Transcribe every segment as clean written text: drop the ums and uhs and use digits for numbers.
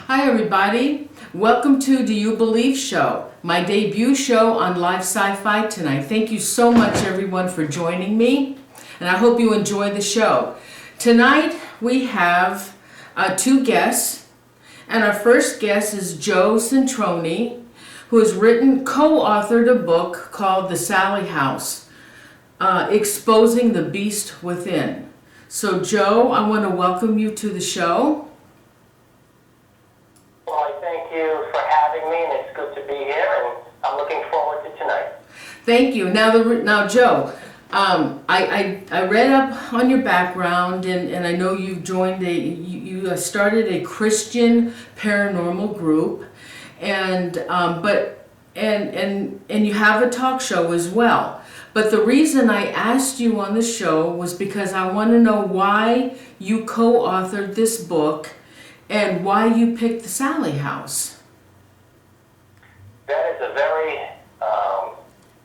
Hi everybody, welcome to Do You Believe Show, my debut show on Live Sci-Fi tonight. Thank you so much everyone for joining me, and I hope you enjoy the show. Tonight we have two guests, and our first guest is Joe Centroni, who has co-authored a book called The Sallie House, Exposing the Beast Within. So Joe, I want to welcome you to the show. Well, I thank you for having me, and it's good to be here, and I'm looking forward to tonight. Thank you. Now Joe, I read up on your background, and I know you've joined you started a Christian paranormal group, and you have a talk show as well. But the reason I asked you on the show was because I want to know why you co-authored this book and why you picked the Sallie House. That is a very,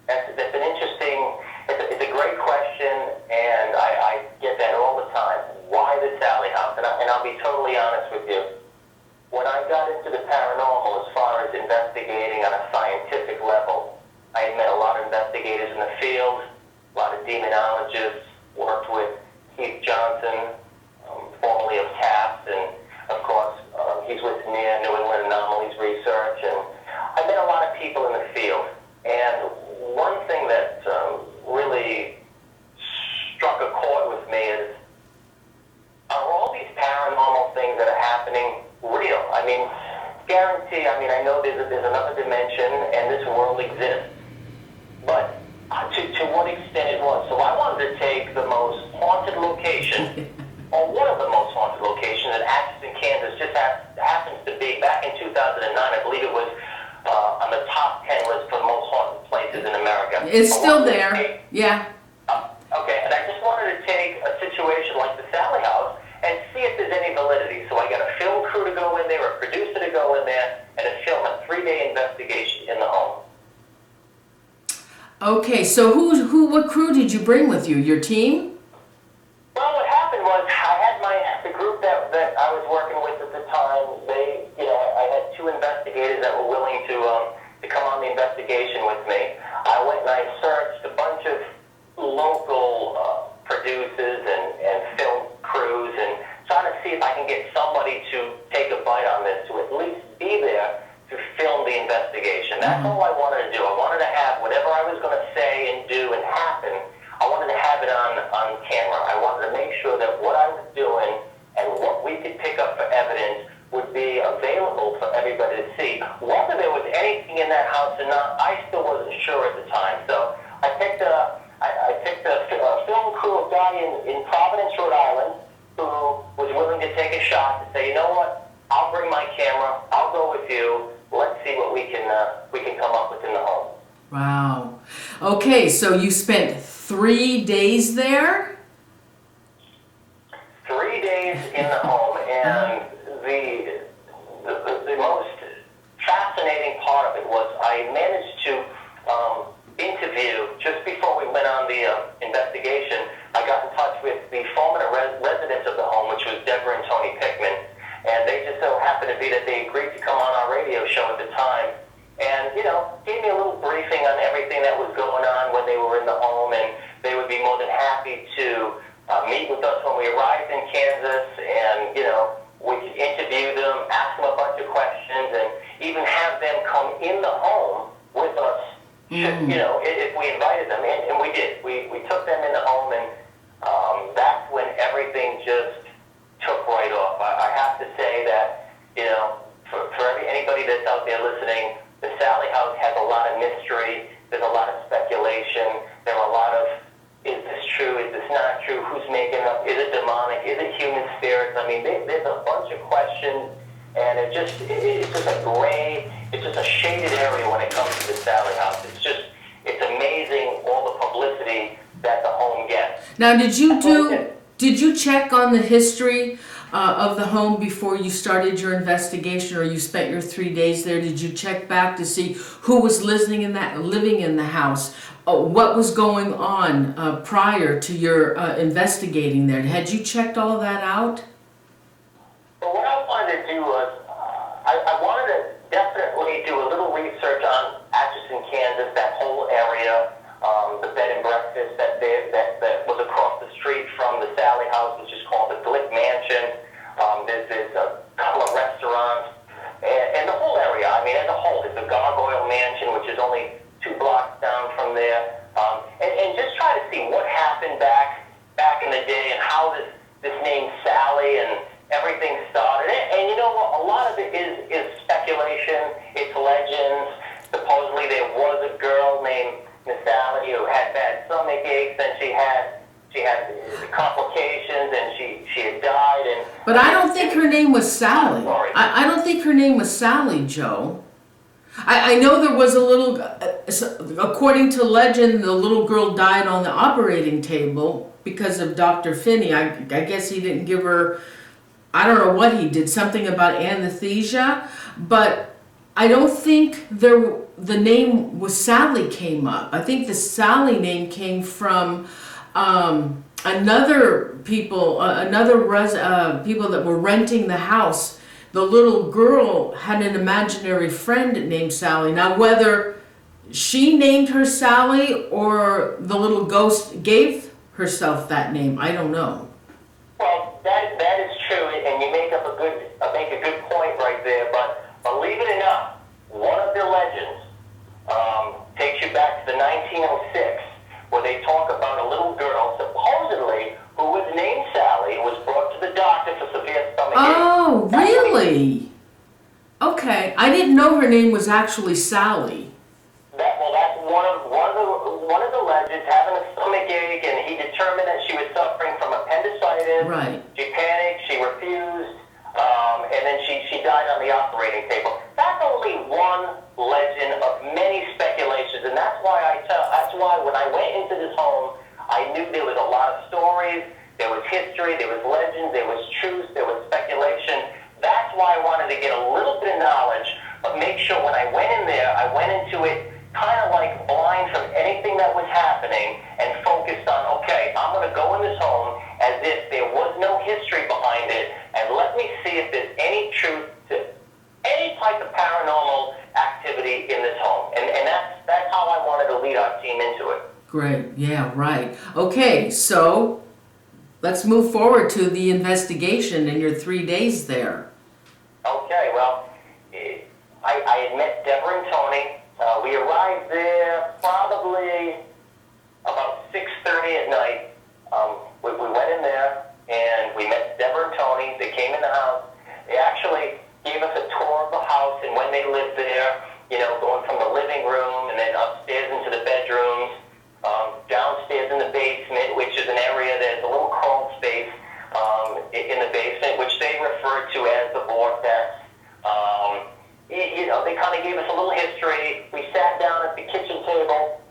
that's an interesting, it's a great question, and I get that all the time. Why the Sallie House? And I'll be totally honest with you. When I got into the paranormal, as far as investigating on a scientific level, I had met a lot of investigators in the field, a lot of demonologists, worked with Keith Johnson, formerly of TAPS, and of course, he's with NEAR, New England Anomalies Research, and I met a lot of people in the field. And one thing that really struck a chord with me is, are all these paranormal things that are happening real? I mean, guarantee, I know there's another dimension, and this world exists, but to what extent it was. So I wanted to take the most haunted location, or one of the most haunted locations in Atchison, Kansas, just happens to be, back in 2009, I believe it was on the top 10 list for the most haunted places in America. It's still there, yeah. Okay, and I just wanted to take a situation like the Sallie House and see if there's any validity. So I got a film crew to go in there, a producer to go in there, and to film a 3-day investigation in the home. Okay, so what crew did you bring with you? Your team? Well, what happened was I had the group that I was working with at the time. I had 2 investigators that were willing to come on the investigation with me. I went and I searched a bunch of local producers and film crews and trying to see if I can get somebody to take a bite on this, to at least be there to film the investigation. That's all I wanted to do. I wanted to have whatever I was going to say and do and happen, I wanted to have it on camera. I wanted to make sure that what I was doing and what we could pick up for evidence would be available for everybody to see. Whether there was anything in that house or not, I still wasn't sure at the time. So I picked a film crew, a guy in Providence, Rhode Island, who was willing to take a shot to say, you know what, I'll bring my camera, I'll go with you, let's see what we can come up with in the home. Wow. Okay, so you spent 3 days there? 3 days in the home, and the most fascinating part of it was I managed to interview, just before we went on the investigation, I got in touch with the former residents of the home, which was Deborah and Tony Pickman, and they just so happened to be that they agreed to come on our radio show at the time, and, gave me a little briefing on everything that was going on when they were in the home, and they would be more than happy to meet with us when we arrived in Kansas, and, we could interview them, ask them a bunch of questions, and even have them come in the home with us, if we invited them, and we did. We took them in the home, and that's when everything just took right off. I have to say that, for anybody that's out there listening, the Sallie House has a lot of mystery. There's a lot of speculation. There are a lot of, is this true? Is this not true? Who's making it up? Is it demonic? Is it human spirits? I mean, there's a bunch of questions, and it's just a gray, it's just a shaded area when it comes to the Sallie House. It's amazing all the publicity that the home gets. Now, did you check on the history of the home before you started your investigation, or you spent your 3 days there? Did you check back to see who was living in the house? What was going on prior to your investigating there? Had you checked all of that out? Well, what I wanted to do was I wanted to definitely do a little research on Atchison, Kansas, that whole area, the bed and breakfast that was across the street from the Sallie House, which is called the Glick Mansion. There's a couple of restaurants, and the whole area. I mean, as a whole, it's the Gargoyle Mansion, which is only 2 blocks down from there, and just try to see what happened back in the day and how this name Sallie and everything started. And you know what? A lot of it is speculation. It's legends. Supposedly there was a girl named Sallie who had bad stomach aches, and she had complications, and she had died. And but I don't think her name was Sallie. I I don't think her name was Sallie, Joe. I know there was a little, according to legend, the little girl died on the operating table because of Dr. Finney. I guess he didn't give her, I don't know what he did, something about anesthesia, but I don't think the name was Sallie came up. I think the Sallie name came from people that were renting the house. The little girl had an imaginary friend named Sallie. Now, whether she named her Sallie or the little ghost gave herself that name, I don't know. Well, that is true, and you make a good point right there. But believe it or not, one of the legends takes you back to the 1906, where they talk about a little girl supposedly who was named Sallie, was brought to the doctor for severe stomach aches. Oh, really? Okay, I didn't know her name was actually Sallie. That's one of the legends, having a stomach ache, and he determined that she was suffering from appendicitis. Right. She panicked, she refused, and then she died on the operating table. That's only one legend of many speculations, and that's why when I went into this home, I knew there was a lot of stories, there was history, there was legends, there was truth, there was speculation. That's why I wanted to get a little bit of knowledge, but make sure when I went in there, I went into it kind of like blind from anything that was happening and focused on, okay, I'm going to go in this home as if there was no history behind it, and let me see if there's any truth to any type of paranormal activity in this home. And that's how I wanted to lead our team into it. Great, yeah, right. Okay, so let's move forward to the investigation and your 3 days there. Okay, well, I had met Deborah and Tony. We arrived there probably about 6:30 at night. We went in there, and we met Deborah and Tony. They came in the house. They actually gave us a tour of the house and when they lived there, going from the living room and then upstairs into the bedrooms, downstairs in the basement, which is an area there's a little crawl space in the basement, which they refer to as the vortex. They kind of gave us a little history. We sat down at the kitchen table.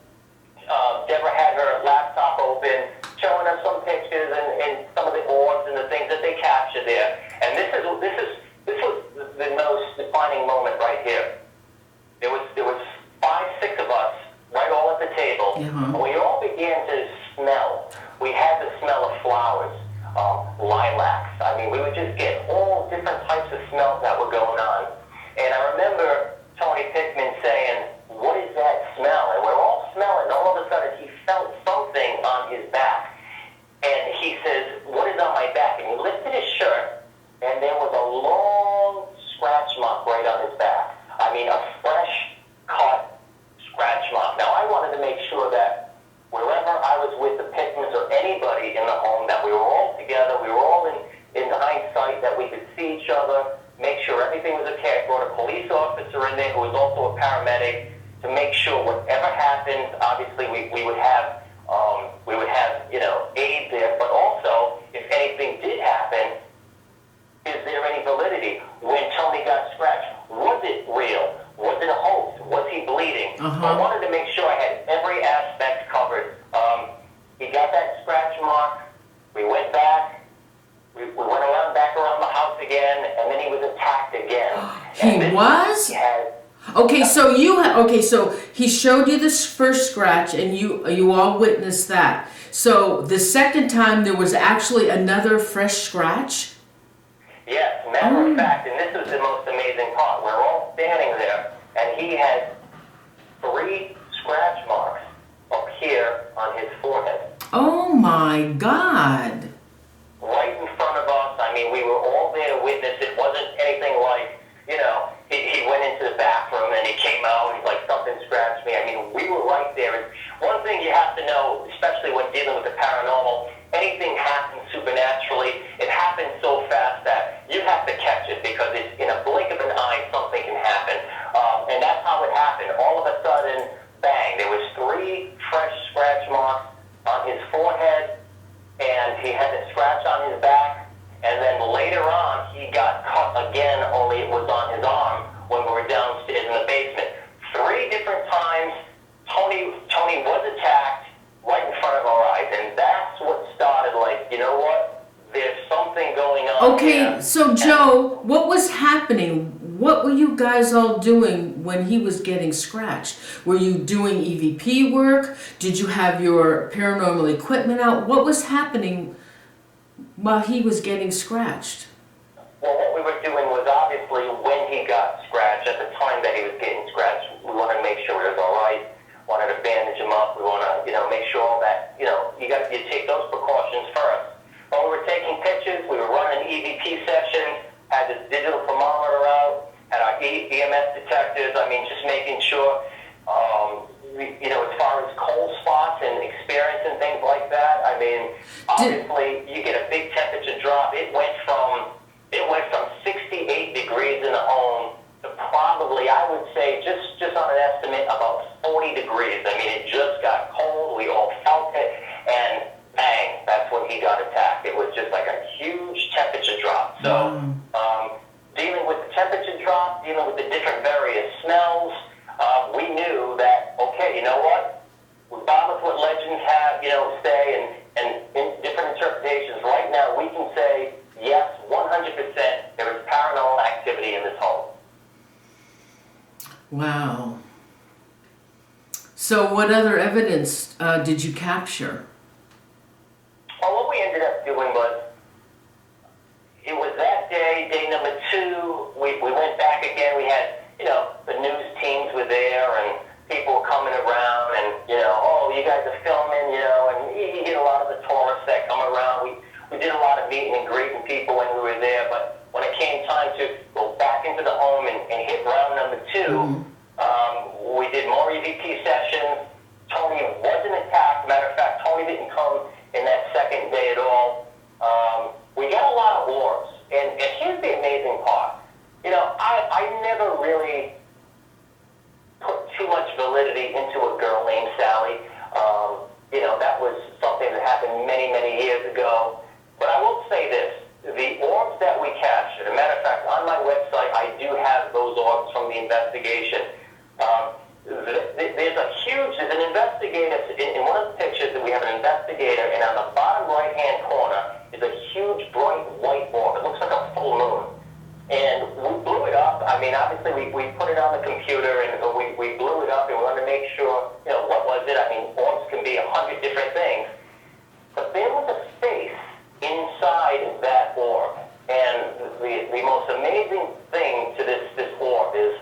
Deborah had her laptop open, showing us some pictures and some of the orbs and the things that they captured there. And this was the most defining moment right here. There was 5, 6 of us right all at the table. Uh-huh. We all began to smell. We had the smell of flowers, lilacs. I mean, we would just get all different types of smells that were going on. And I remember Tony Pickman saying, "What is that smell?" And we're all smelling. All of a sudden, he felt something on his back. And he says, "What is on my back?" And he lifted his shirt, and there was a long scratch mark right on his back. I mean, a fresh cut scratch mark. Now, I wanted to make sure that wherever I was with the Pickmans or anybody in the home, that we were all together, we were all in hindsight, that we could see each other, make sure everything was okay. I brought a police officer in there who was also a paramedic to make sure whatever happens, obviously we would have aid there, but also if anything did happen, is there any validity? When Tony got scratched, was it real? Was it a hoax? Was he bleeding? Uh-huh. I wanted to make sure I had every aspect covered. He got that scratch mark. We went back. We went back around the house again, and then he was attacked again. He was? Okay, so he showed you this first scratch, and you all witnessed that. So the second time there was actually another fresh scratch? Yes, matter of fact, and this is the most amazing part. again, only it was on his arm when we were downstairs in the basement. 3 different times, Tony was attacked right in front of our eyes, and that's what started, like, you know what? There's something going on Okay, here. so Joe, what was happening? What were you guys all doing when he was getting scratched? Were you doing EVP work? Did you have your paranormal equipment out? What was happening while he was getting scratched? Well, what we were doing was obviously when he got scratched, at the time that he was getting scratched, we wanted to make sure he was all right. Wanted to bandage him up. We want to, make sure all that, you take those precautions first. When we were taking pictures, we were running EVP sessions, had this digital thermometer out, had our EMS detectors. I mean, just making sure, as far as cold spots and experience and things like that. I mean, obviously, you get a big temperature drop. It went from 68 degrees in the home to probably, I would say, just on an estimate, about 40 degrees. I mean, it just got cold. We all felt it, and bang, that's when he got attacked. It was just like a huge temperature drop. So, dealing with the temperature drop, dealing with the different various smells, we knew that, okay, you know what? Regardless of what legends have, say, and in different interpretations, right now we can say, yes, 100%, there is paranormal activity in this home. Wow. So what other evidence did you capture? Well, what we ended up doing was, it was that day number 2, we went back again. We had, the news teams were there, and people were coming around, and, oh, you guys are filming, and you get a lot of the tourists that come around. We did a lot of meeting and greeting people when we were there, but when it came time to go back into the home and hit round number 2, we did more EVP sessions. Tony wasn't attacked. Matter of fact, Tony didn't come in that second day at all. We got a lot of orbs, and here's the amazing part. I never really put too much validity into a girl named Sallie. That was something that happened many, many years ago. But I will say this. The orbs that we captured, a matter of fact, on my website, I do have those orbs from the investigation. There's an investigator, in one of the pictures that we have an investigator, and on the bottom right-hand corner is a huge, bright white orb. It looks like a full moon. And we blew it up. I mean, obviously, we put it on the computer, and we blew it up, and we wanted to make sure, what was it? I mean, orbs can be 100 different things. But there was a face inside that orb. And the most amazing thing to this orb is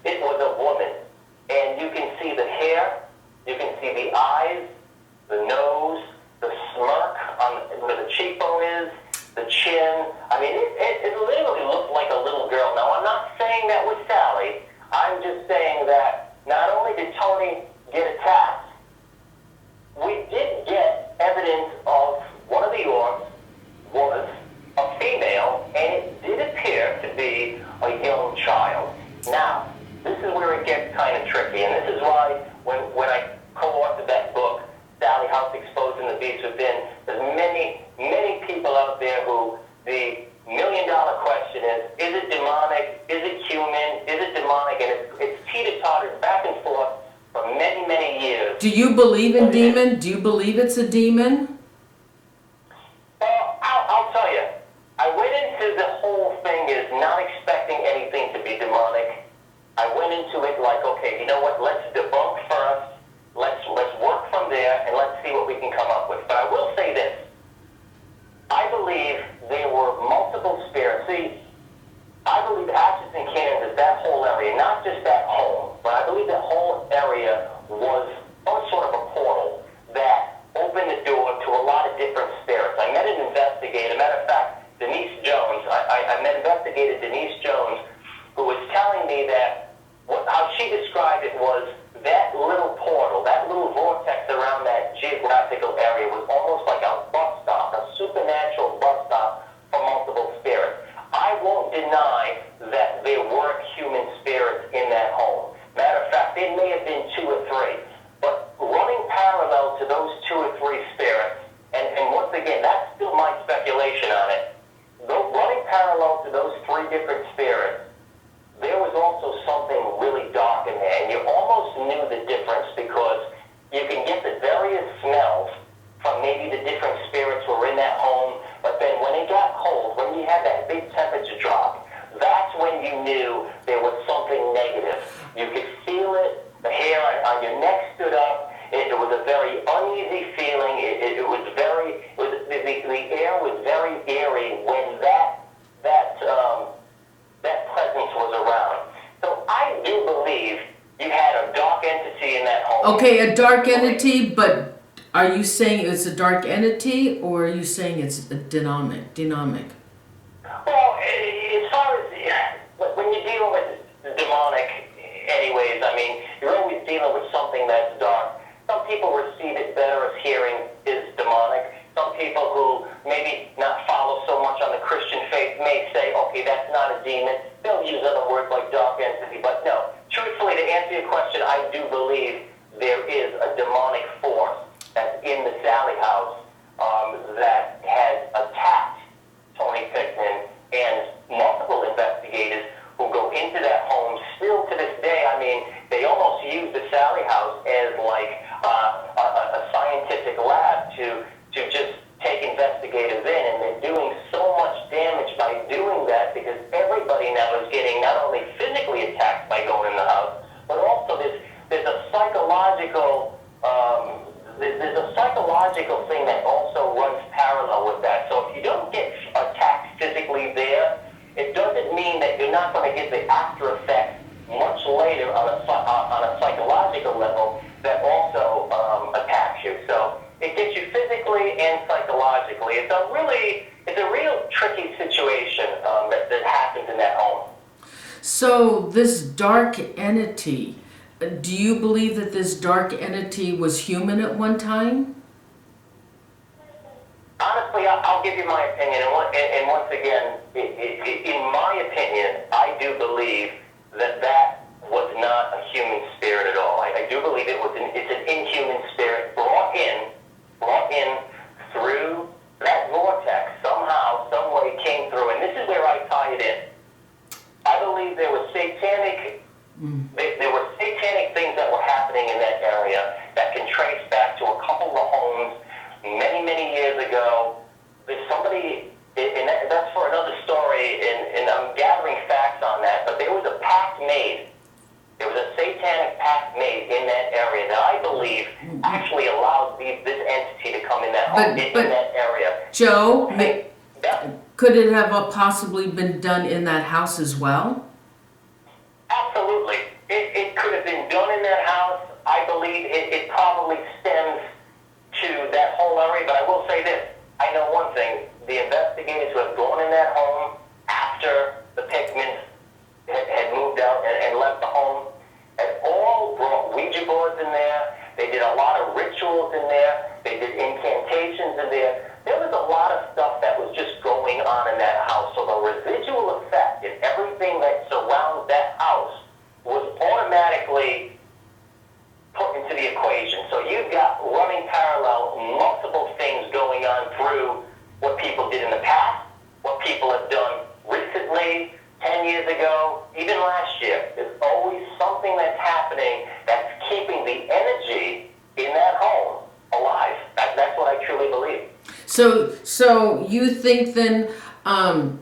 it was a woman. And you can see the hair, you can see the eyes, the nose, the smirk on where the cheekbone is, the chin. I mean, it literally looked like a little girl. Now, I'm not saying that was Sallie. I'm just saying that not only did Tony get attacked, we did get evidence of one of the orbs was a female, and it did appear to be a young child. Now, this is where it gets kind of tricky, and this is why when I co-authored that book, Sallie House Exposing the Beast Within, there's many, many people out there who the million-dollar question is it demonic? Is it human? Is it demonic? And it's teeter-tottered back and forth for many, many years. Do you believe in demon? Do you believe it's a demon? Well, I'll tell you. I went into the whole thing as not expecting anything to be demonic. I went into it like, okay, you know what? Let's debunk first. Let's work from there, and let's see what we can come up with. But I will say this. I believe there were multiple spirits. See, I believe Atchison, Kansas, that whole area, not just that home, but I believe that whole area was some sort of a portal that opened the door to a lot of different spirits. I met an investigator. Matter of fact, Denise Jones. I met investigator Denise Jones, who was telling me that how she described it was that little portal, that little vortex around that geographical area was almost like a bus stop, a supernatural bus stop for multiple spirits. I won't deny that there were human spirits in that home. Matter of fact, there may have been 2 or 3. But running parallel to those 2 or 3 spirits, and once again, that's still my speculation on it, running parallel to those 3 different spirits, there was also something really dark in there, and you almost knew the difference because you can get the various smells from maybe the different spirits who were in that home, but then when it got cold, when you had that big temperature drop, that's when you knew there was something negative. You could feel it, the hair on your neck stood up, it was a very uneasy feeling, the air was very eerie when that presence was around. So I do believe you had a dark entity in that home. Okay, a dark entity, but are you saying it's a dark entity, or are you saying it's a dynamic? Well, as far as when you're dealing with demonic, anyways, I mean, you're always dealing with something that's dark. Some people receive it better as hearing is demonic. Some people who maybe not follow so much on the Christian faith may say, okay, that's not a demon. They'll use other words like dark entity, but no. Truthfully, to answer your question, I do believe there is a demonic force that's in the Sallie House that has attacked Tony Pickman and multiple investigators who go into that home still to this day. I mean, they almost use the Sallie House as like a scientific lab to just take investigators in, and they're doing so much damage by doing that because everybody now is getting not only physically attacked by going in the house, but also there's a psychological thing that also runs parallel with that. So if you don't get attacked physically there, it doesn't mean that you're not going to get the after effects much later on a psychological level that also attacks you. So it gets you physically and psychologically. It's a real tricky situation that happens in that home. So this dark entity, do you believe that this dark entity was human at one time? Honestly, I'll give you my opinion, and once again, in my opinion, I do believe that was not a human spirit at all. I do believe it's an inhuman spirit brought in through that vortex. Somehow, some way it came through, and this is where I tie it in. I believe there was satanic things that were happening in that area that can trace back to a couple of homes many years ago. There's somebody, and that's for another story, and I'm gathering facts on that, but there was a pact made. There was a satanic pact made in that area that I believe actually allowed this entity to come in that home, in that area. Joe, could it have possibly been done in that house as well? Absolutely. It could have been done in that house. I believe it probably stems to that whole area, but I will say this. I know one thing. The investigators who have gone in that home after the Pickmans had moved out and left the home had all brought Ouija boards in there. They did a lot of rituals in there. They did incantations in there. There was a lot of stuff that was just going on in that house. So the residual effect and everything that surrounds that house was automatically put into the equation. So you've got running parallel multiple things going on through what people did in the past, what people have done recently, 10 years ago, even last year. There's always something that's happening that's keeping the energy in that home alive. That's what I truly believe. So you think then,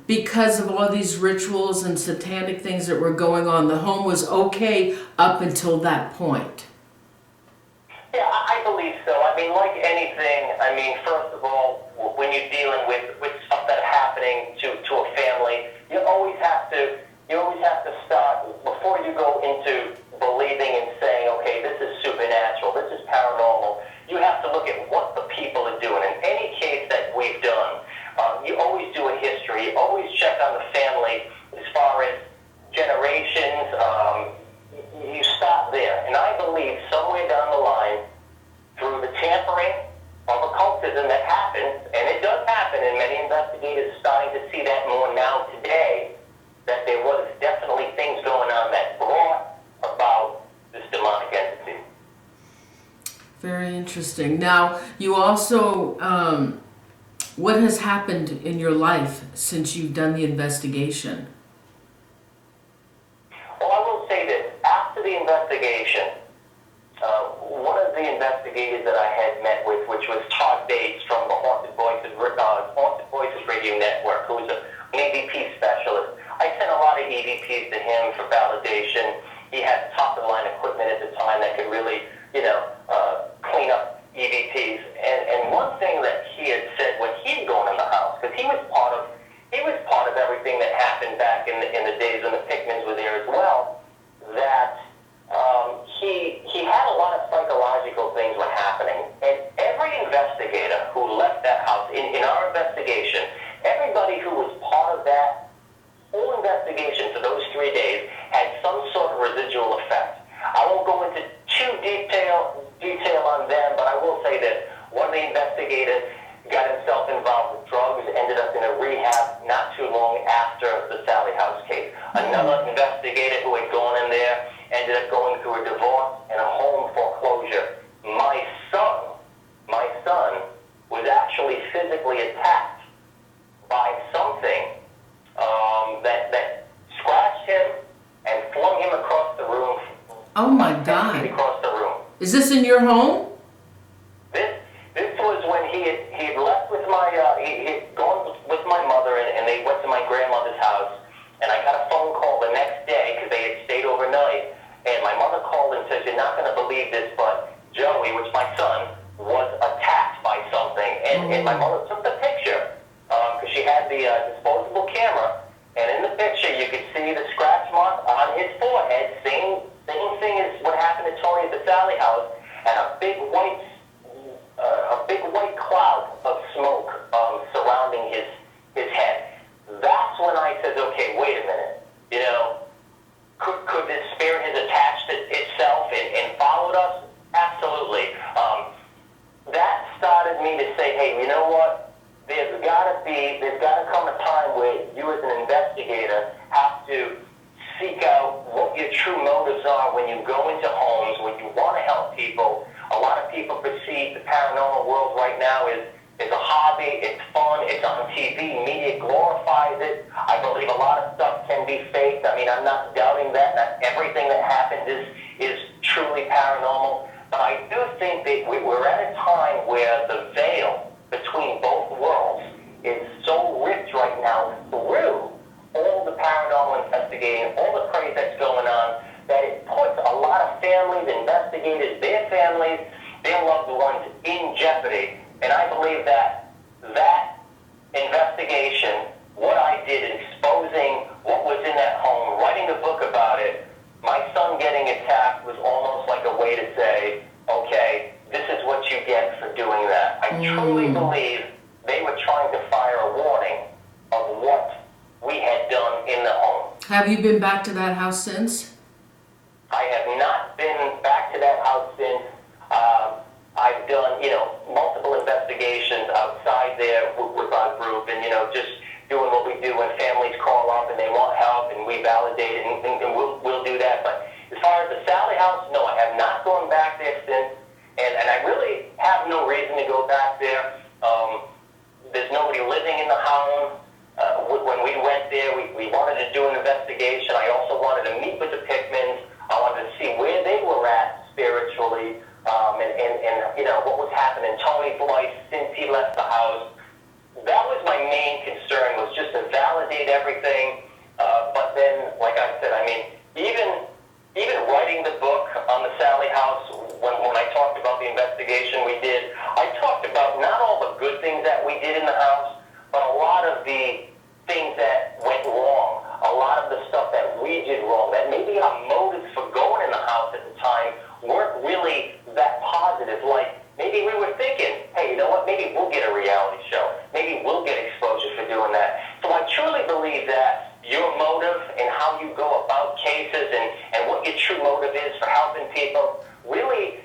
because of all these rituals and satanic things that were going on, the home was okay up until that point? Yeah, I believe so. I mean, like anything, first of all, when you're dealing with stuff that's happening to a family, you always have to start, before you go into believing and saying, okay, this is supernatural, this is paranormal, you have to look at what the people are doing. In any case that we've done, you always do a history, you always check on the family as far as generations, you stop there. And I believe somewhere down the line, through the tampering of occultism that happens, and it does happen, and many investigators are starting to see that more now today, that there was definitely things going on that brought about this demonic entity. Very interesting. Now, you also, what has happened in your life since you've done the investigation? the investigation, one of the investigators that I had met with, which was Todd Bates from the Haunted Voices Radio Network, who was an EVP specialist. I sent a lot of EVPs to him for validation. He had top-of-the-line equipment at the time that could really, clean up EVPs. And one thing that he had said when he'd gone in the house, because he was part of everything that happened back in the days when the Pickmans were there as well, that he had a lot of psychological things were happening. And every investigator who left that house, in our investigation, everybody who was part of that whole investigation for those 3 days had some sort of residual effect. I won't go into too detail on them, but I will say that one of the investigators got himself involved with drugs, ended up in a rehab not too long after the Sallie House case. Another investigator who had gone in there ended up going through a divorce and a home foreclosure. My son was actually physically attacked by something that scratched him and flung him across the room. Oh my God! Across the room. Is this in your home? This was when he had left with he had gone with my mother and they went to my grandmother's house. And I got a phone call the next day because they had stayed overnight. And my mother called and says, "You're not going to believe this, but Joey," which my son, was attacked by something. And my mother took the picture because she had the disposable camera. And in the picture, you could see the scratch mark on his forehead. Same thing as what happened to Tony at the Sallie House, and a big white cloud of smoke surrounding his head. That's when I said, "Okay, wait a minute. Could this spirit have attached itself and followed us?" Absolutely. That started me to say, "Hey, you know what? There's got to come a time where you, as an investigator, have to seek out what your true motives are when you go into homes, when you want to help people." A lot of people perceive the paranormal world right now as a hobby. It's fun. It's on TV. Media glorifies it. I believe a lot of stuff can be faked. I mean, I'm not doubting that. Not everything that happens is truly paranormal. But I do think that we're at a time where the veil between both worlds is so rich right now through all the paranormal investigating, all the crazy that's going on, that it puts a lot of families, investigators, their families, their loved ones in jeopardy. And I believe that investigation, what I did in exposing what was in that home, writing a book about it, my son getting attacked was almost like a way to say, okay, this is what you get for doing that. I truly believe they were trying to fire a warning of what we had done in the home. Have you been back to that house since? I have not been back to that house since. I've done, multiple investigations outside there with our group, and, just doing what we do when families call up and they want help, and we validate it, and we'll do that. But as far as the Sallie House, no, I have not gone back there since, and I really have no reason to go back there. There's nobody living in the home. When we went there, we wanted to do an investigation. I also wanted to meet with the Pickmans. I wanted to see where they were at spiritually, and what was happening in Tony's life since he left the house. That was my main concern, was just to validate everything. But then, like I said, I mean, even writing the book on the Sallie House, when I talked about the investigation we did, I talked about not all the good things that we did in the house, but a lot of the things that went wrong, a lot of the stuff that we did wrong, that maybe our motives for going in the house at the time weren't really that positive. Like, maybe we were thinking, hey, you know what, maybe we'll get a reality show. Maybe we'll get exposure for doing that. So I truly believe that your motive and how you go about cases and what your true motive is for helping people really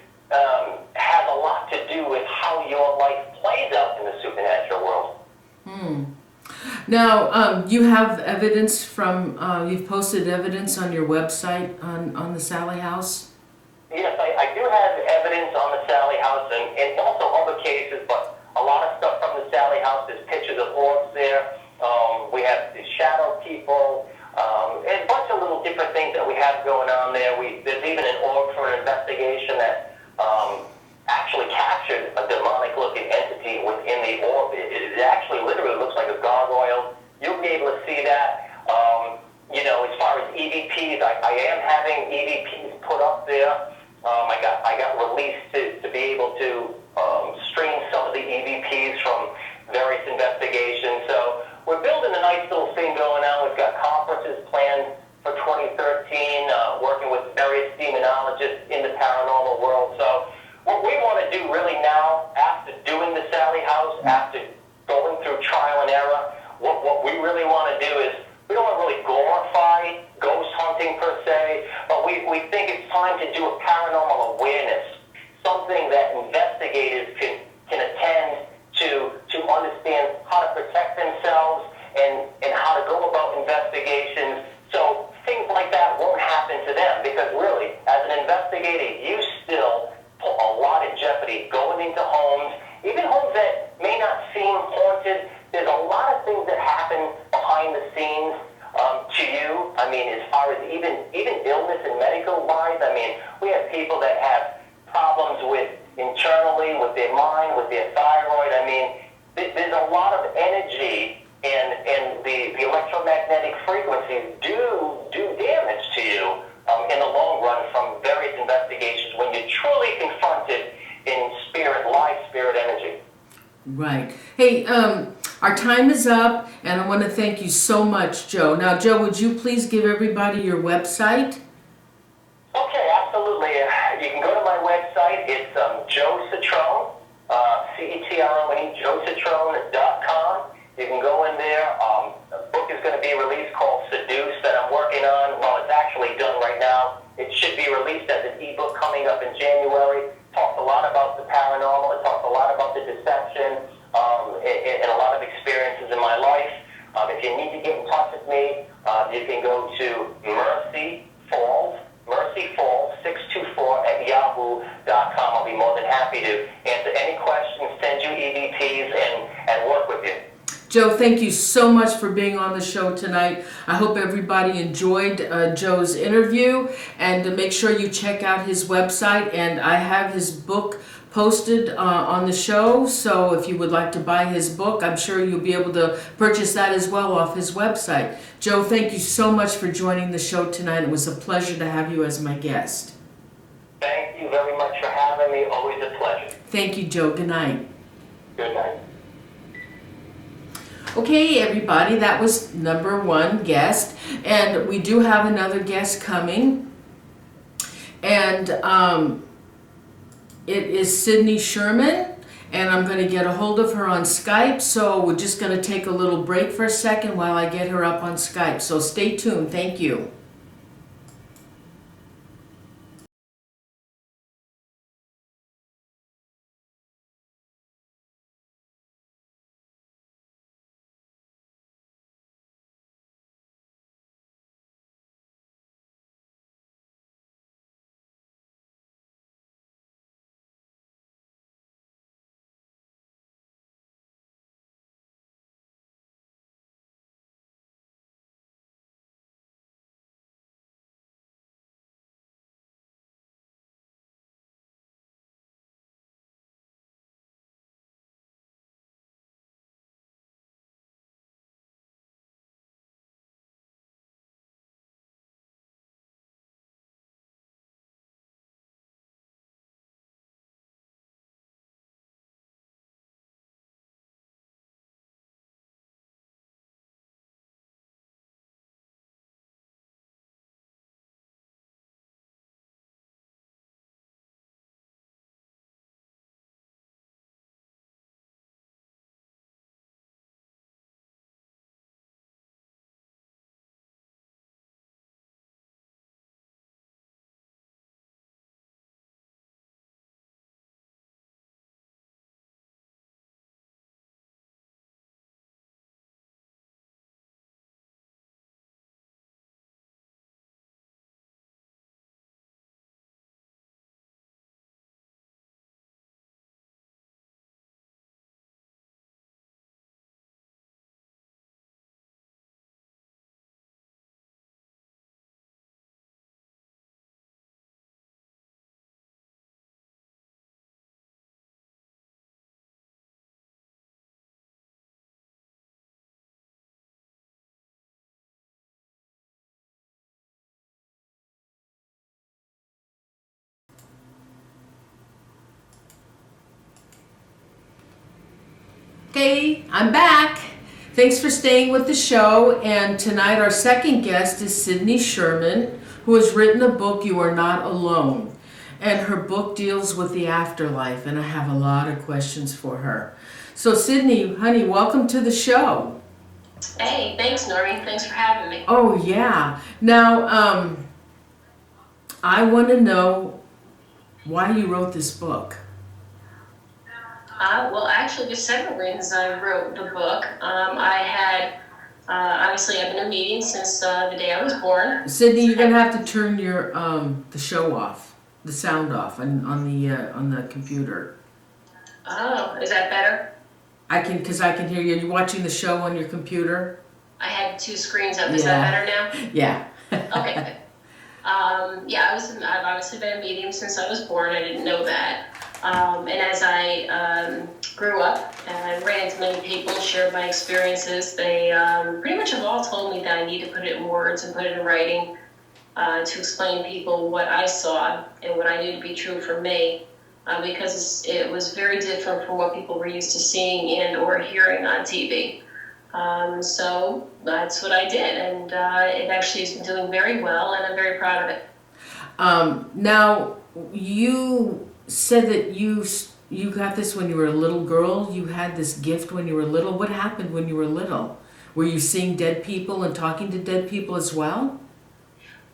has a lot to do with how your life plays out in the supernatural world. Now, you have evidence from, you've posted evidence on your website on the Sallie House? Yes, I do have evidence on the Sallie House and also other cases, but a lot of stuff from the Sallie House, there's pictures of orbs there. We have the shadow people, and a bunch of little different things that we have going on there. There's even EVPs. I am having EVPs put up there. I got released to be able to stream some of the EVPs from various investigations. So we're building a nice little thing going on. We've got conferences planned for 2013, working with various demonologists in the paranormal world. So what we want to do really now, after doing the Sallie House, after going through trial and error, what we really want to do is, we don't want to really glorify ghost hunting per se, but we think it's time to do a paranormal awareness, something that investigators can attend to understand how to protect themselves and how to go about investigations, so things like that won't happen to them. Because really, as an investigator, you still put a lot in jeopardy going into homes, even homes that may not seem haunted. There's a lot of things that happen behind the scenes to you. I mean, as far as even illness and medical wise, I mean, we have people that have problems with internally, with their mind, with their thyroid. I mean, there's a lot of energy, and the electromagnetic frequencies do damage to you in the long run from various investigations when you're truly confronted in spirit, live spirit energy. Right. Hey, our time is up, and I want to thank you so much, Joe. Now, Joe, would you please give everybody your website? Okay, absolutely. You can go to my website. It's Joe Citrone, C-E-T-R-O-N-E, joecitrone.com. You can go in there. A book is going to be released called Seduce that I'm working on. Well, it's actually done right now. It should be released as an ebook coming up in January. Talks a lot about the paranormal. It talks a lot about the deception and a lot of experiences in my life. If you need to get in touch with me, you can go to Mercy Falls 624 at yahoo.com. I'll be more than happy to answer any questions, send you EVPs, and work with you. Joe, thank you so much for being on the show tonight. I hope everybody enjoyed Joe's interview, and make sure you check out his website, and I have his book posted on the show, so if you would like to buy his book, I'm sure you'll be able to purchase that as well off his website. Joe, thank you so much for joining the show tonight. It was a pleasure to have you as my guest. Thank you very much for having me. Always a pleasure. Thank you, Joe. Good night. Good night. Okay, everybody, that was number one guest, and we do have another guest coming, and it is Sydney Sherman, and I'm going to get a hold of her on Skype, so we're just going to take a little break for a second while I get her up on Skype, so stay tuned. Thank you. Okay, I'm back. Thanks for staying with the show. And tonight our second guest is Sydney Sherman, who has written a book, You Are Not Alone. And her book deals with the afterlife, and I have a lot of questions for her. So Sydney, honey, welcome to the show. Hey, thanks, Noreen. Thanks for having me. Oh, yeah. Now, I want to know why you wrote this book. Well, actually, there's several reasons I wrote the book. Obviously, I've been in meetings since the day I was born. Sydney, you're gonna have to turn your the show off, the sound off on the computer. Oh, is that better? Because I can hear you. You're watching the show on your computer. I had two screens up. Is that better now? Yeah. Okay, good. I've obviously been in meetings since I was born. I didn't know that. And as I grew up and ran into many people, shared my experiences, they pretty much have all told me that I need to put it in words and put it in writing to explain to people what I saw and what I knew to be true for me, because it was very different from what people were used to seeing and or hearing on TV. So that's what I did, and it actually has been doing very well, and I'm very proud of it. Now, you said that you got this when you were a little girl. You had this gift when you were little. What happened when you were little? Were you seeing dead people and talking to dead people as well?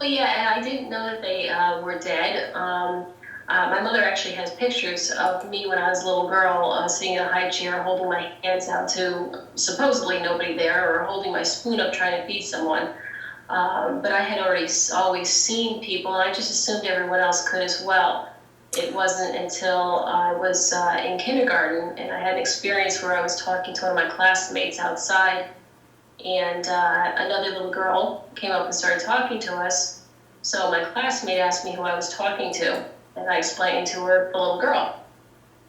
Well, yeah, and I didn't know that they were dead. My mother actually has pictures of me when I was a little girl sitting in a high chair holding my hands out to supposedly nobody there, or holding my spoon up trying to feed someone. But I had always seen people, and I just assumed everyone else could as well. It wasn't until I was in kindergarten and I had an experience where I was talking to one of my classmates outside, and another little girl came up and started talking to us. So my classmate asked me who I was talking to, and I explained to her the little girl.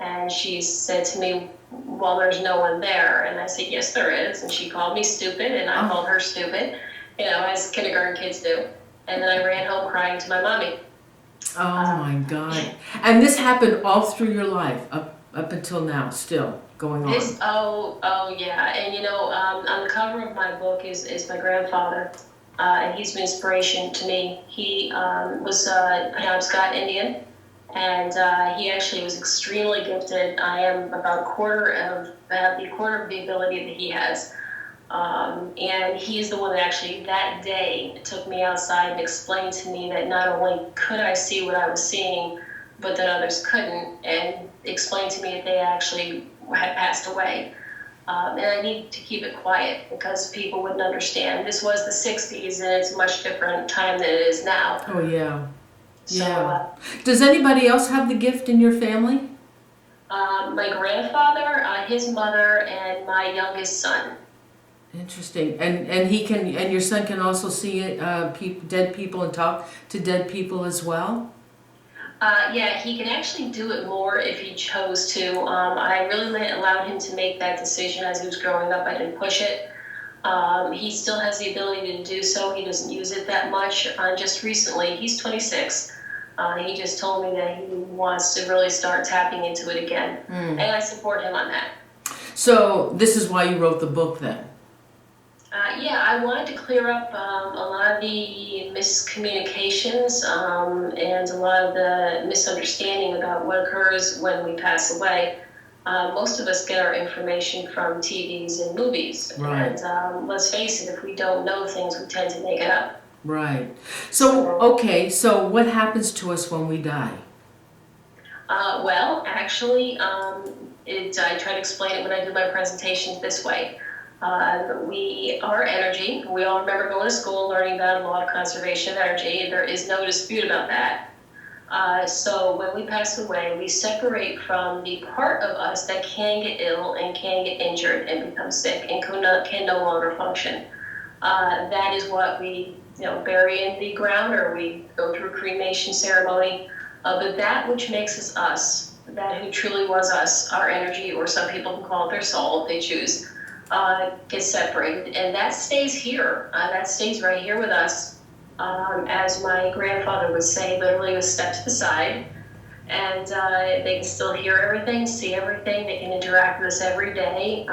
And she said to me, well, there's no one there. And I said, yes, there is. And she called me stupid, and I called her stupid, as kindergarten kids do. And then I ran home crying to my mommy. Oh my God. And this happened all through your life, up until now, still going on. Yeah. And on the cover of my book is my grandfather, and he's an inspiration to me. He was a Scott Indian, and he actually was extremely gifted. I am about a quarter of the ability that he has. And he's the one that actually that day took me outside and explained to me that not only could I see what I was seeing, but that others couldn't, and explained to me that they actually had passed away. And I needed to keep it quiet because people wouldn't understand. This was the 60s, and it's a much different time than it is now. Oh, yeah. So, yeah. Does anybody else have the gift in your family? My grandfather, his mother, and my youngest son. Interesting. And your son can also see dead people and talk to dead people as well? Yeah, he can actually do it more if he chose to. I really allowed him to make that decision as he was growing up. I didn't push it. He still has the ability to do so. He doesn't use it that much. Just recently, he's 26. He just told me that he wants to really start tapping into it again. And I support him on that. So this is why you wrote the book then? Yeah, I wanted to clear up a lot of the miscommunications and a lot of the misunderstanding about what occurs when we pass away. Most of us get our information from TVs and movies. Right. And let's face it, if we don't know things, we tend to make it up. Right. So what happens to us when we die? Well, actually, I try to explain it when I do my presentations this way. We are energy. We all remember going to school learning about law of conservation of energy, and there is no dispute about that. So when we pass away, we separate from the part of us that can get ill and can get injured and become sick and can no longer function. That is what we bury in the ground, or we go through a cremation ceremony. But that which makes us, that who truly was us, our energy, or some people can call it their soul if they choose, gets separated, and that stays here. That stays right here with us. As my grandfather would say, literally was stepped to the side, and they can still hear everything, see everything. They can interact with us every day.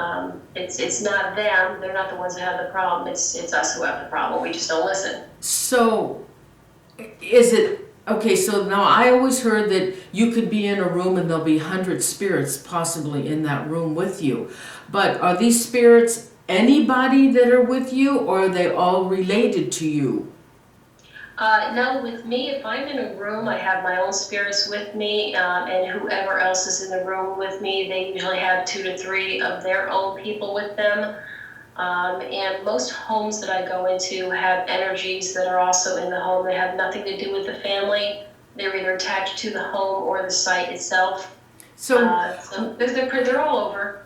It's not them; they're not the ones that have the problem. It's us who have the problem. We just don't listen. So, is it okay? So now I always heard that you could be in a room and there'll be 100 spirits possibly in that room with you. But are these spirits anybody that are with you, or are they all related to you? No, with me, if I'm in a room, I have my own spirits with me, and whoever else is in the room with me, they usually have 2 to 3 of their own people with them. And most homes that I go into have energies that are also in the home that have nothing to do with the family. They're either attached to the home or the site itself. So they're all over.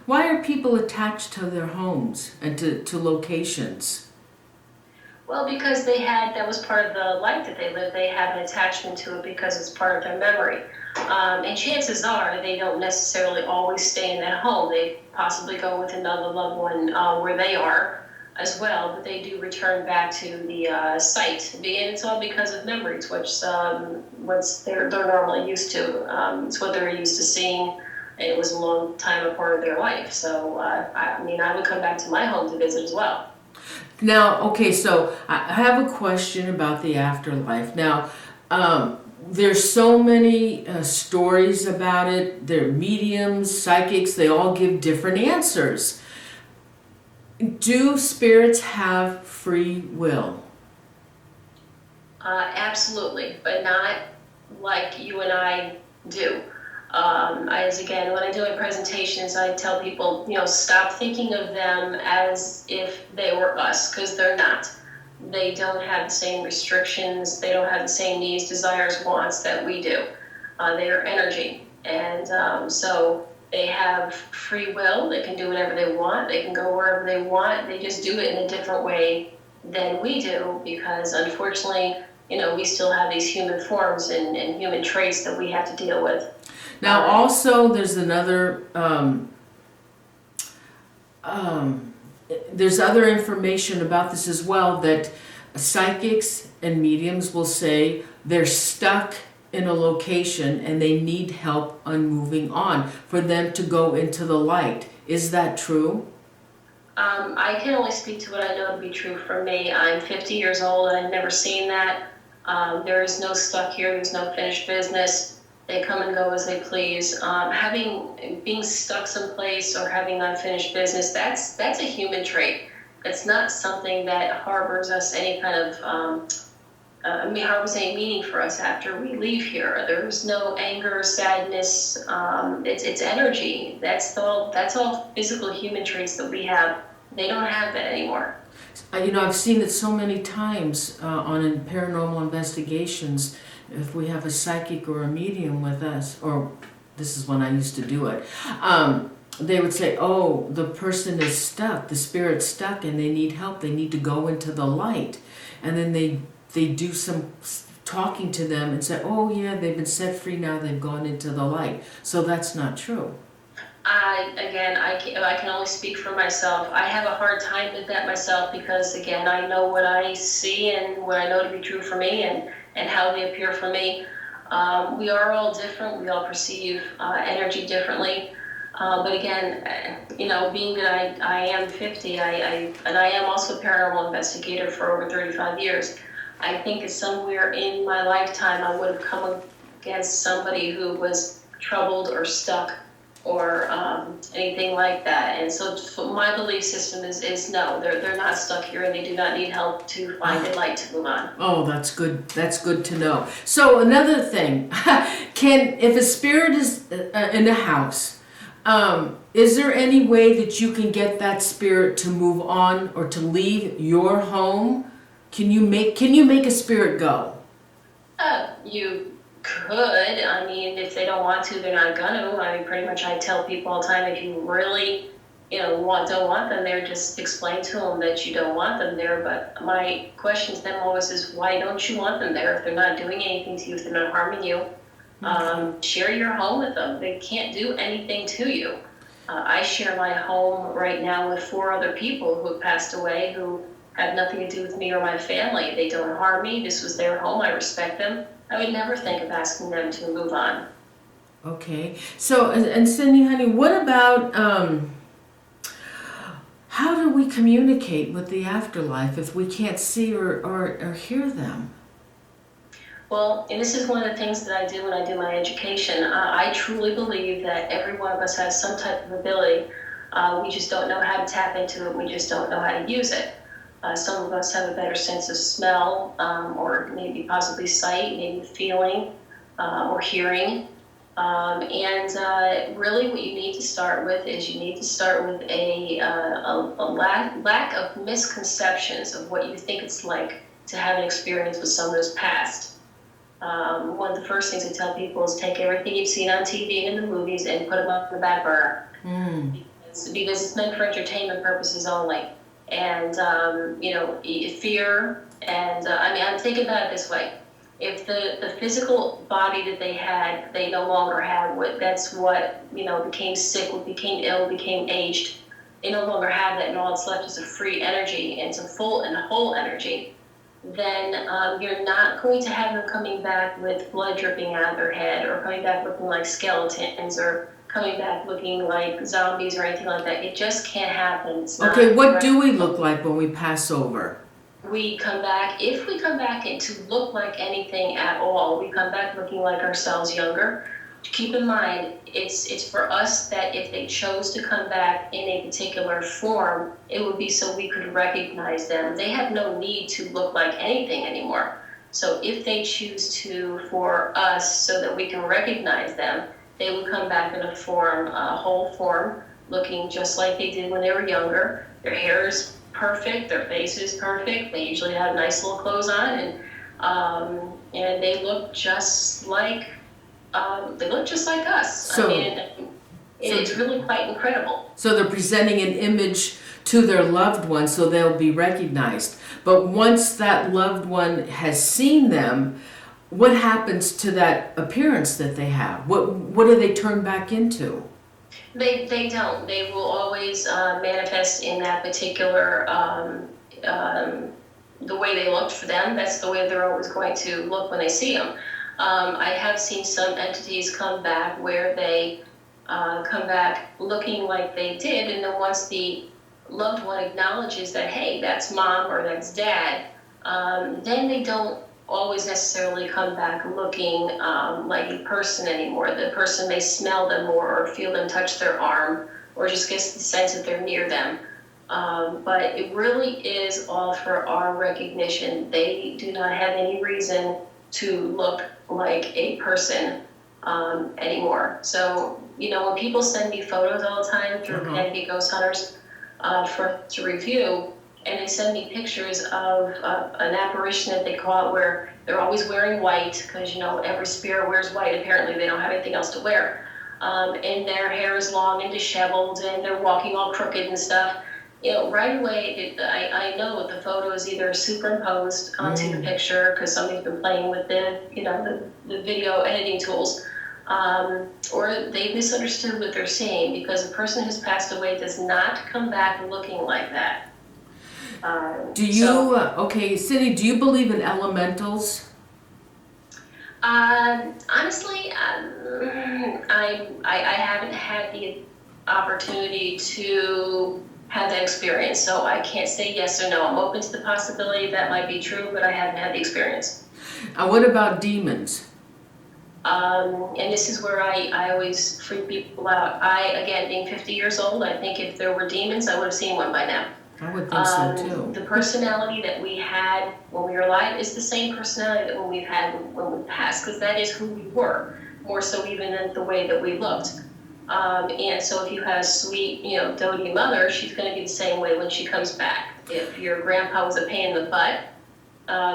Why are people attached to their homes and to locations? Well, because that was part of the life that they lived. They have an attachment to it because it's part of their memory. And chances are they don't necessarily always stay in that home. They possibly go with another loved one where they are as well, but they do return back to the site. And it's all because of memories, which they're normally used to. It's what they're used to seeing. It was a long time a part of their life. So, I would come back to my home to visit as well. Now, okay, so I have a question about the afterlife. Now, there's so many stories about it. They're mediums, psychics, they all give different answers. Do spirits have free will? Absolutely, but not like you and I do. When I do my presentations, I tell people, stop thinking of them as if they were us, because they're not. They don't have the same restrictions. They don't have the same needs, desires, wants that we do. They are energy. And so they have free will. They can do whatever they want. They can go wherever they want. They just do it in a different way than we do, because unfortunately, we still have these human forms and human traits that we have to deal with. Now, also, there's another, there's other information about this as well, that psychics and mediums will say they're stuck in a location and they need help on moving on for them to go into the light. Is that true? I can only speak to what I know to be true for me. I'm 50 years old and I've never seen that. There is no stuck here. There's no finished business. They come and go as they please. Being stuck someplace or having unfinished business, that's a human trait. It's not something that harbors us any kind of harbors any meaning for us after we leave here. There's no anger, sadness. It's energy. That's all physical human traits that we have. They don't have that anymore. I've seen it so many times on paranormal investigations. If we have a psychic or a medium with us, or this is when I used to do it, they would say, oh, the person is stuck, the spirit's stuck and they need help, they need to go into the light. And then they do some talking to them and say, oh yeah, they've been set free now, they've gone into the light. So that's not true. I can only speak for myself. I have a hard time with that myself because, again, I know what I see and what I know to be true for me and how they appear for me. We are all different. We all perceive energy differently. But again, being that I am 50, and I am also a paranormal investigator for over 35 years, I think that somewhere in my lifetime I would have come against somebody who was troubled or stuck or anything like that. And so my belief system is no, they're not stuck here and they do not need help to find a light to move on. Oh, that's good. That's good to know. So another thing, if a spirit is in a house, is there any way that you can get that spirit to move on or to leave your home? Can you make a spirit go? You could. I mean, if they don't want to, they're not gonna. I mean, pretty much I tell people all the time, if you really, don't want them there, just explain to them that you don't want them there. But my question to them always is, why don't you want them there? If they're not doing anything to you, if they're not harming you, share your home with them. They can't do anything to you. I share my home right now with 4 other people who have passed away, who have nothing to do with me or my family. They don't harm me. This was their home. I respect them. I would never think of asking them to move on. Okay. So, and Cindy, honey, what about, how do we communicate with the afterlife if we can't see or hear them? Well, and this is one of the things that I do when I do my education. I truly believe that every one of us has some type of ability. We just don't know how to tap into it. We just don't know how to use it. Some of us have a better sense of smell, or maybe possibly sight, maybe feeling, or hearing. Really what you need to start with is you need to start with a lack of misconceptions of what you think it's like to have an experience with someone who's passed. One of the first things I tell people is take everything you've seen on TV and in the movies and put them on the back burner. Because it's meant for entertainment purposes only. And, fear, and I'm thinking about it this way. If the physical body that they had, they no longer have, that's what, became sick, what became ill, became aged, they no longer have that, and all that's left is a free energy, and it's a full and whole energy, then you're not going to have them coming back with blood dripping out of their head, or coming back looking like skeletons, or coming back looking like zombies or anything like that. It just can't happen. Okay, what do we look like when we pass over? We come back, if we come back and to look like anything at all, we come back looking like ourselves younger. Keep in mind, it's for us that if they chose to come back in a particular form, it would be so we could recognize them. They have no need to look like anything anymore. So if they choose to, for us, so that we can recognize them, they would come back in a form, a whole form, looking just like they did when they were younger. Their hair is perfect, their face is perfect. They usually have nice little clothes on, and they look just like us. So, it's really quite incredible. So they're presenting an image to their loved one so they'll be recognized. But once that loved one has seen them, what happens to that appearance that they have? What do they turn back into? They don't. They will always manifest in that particular, the way they looked for them. That's the way they're always going to look when they see them. I have seen some entities come back where they come back looking like they did, and then once the loved one acknowledges that, hey, that's mom or that's dad, then they don't always necessarily come back looking like a person anymore. The person may smell them more or feel them touch their arm or just gets the sense that they're near them. But it really is all for our recognition. They do not have any reason to look like a person anymore. So, when people send me photos all the time through Connecticut Ghost Hunters to review, and they send me pictures of an apparition that they call it, where they're always wearing white, because every spirit wears white. Apparently they don't have anything else to wear, and their hair is long and disheveled, and they're walking all crooked and stuff. Right away I know the photo is either superimposed onto the picture because somebody's been playing with the video editing tools, or they misunderstood what they're seeing, because a person who's passed away does not come back looking like that. Okay, Cindy, do you believe in elementals? Honestly, I haven't had the opportunity to have that experience, so I can't say yes or no. I'm open to the possibility that might be true, but I haven't had the experience. What about demons? And this is where I always freak people out. Again, being 50 years old, I think if there were demons, I would have seen one by now. I would think so too. The personality that we had when we were alive is the same personality that we've had when we passed, because that is who we were, more so even than the way that we looked. And so if you have a sweet, doting mother, she's going to be the same way when she comes back. If your grandpa was a pain in the butt,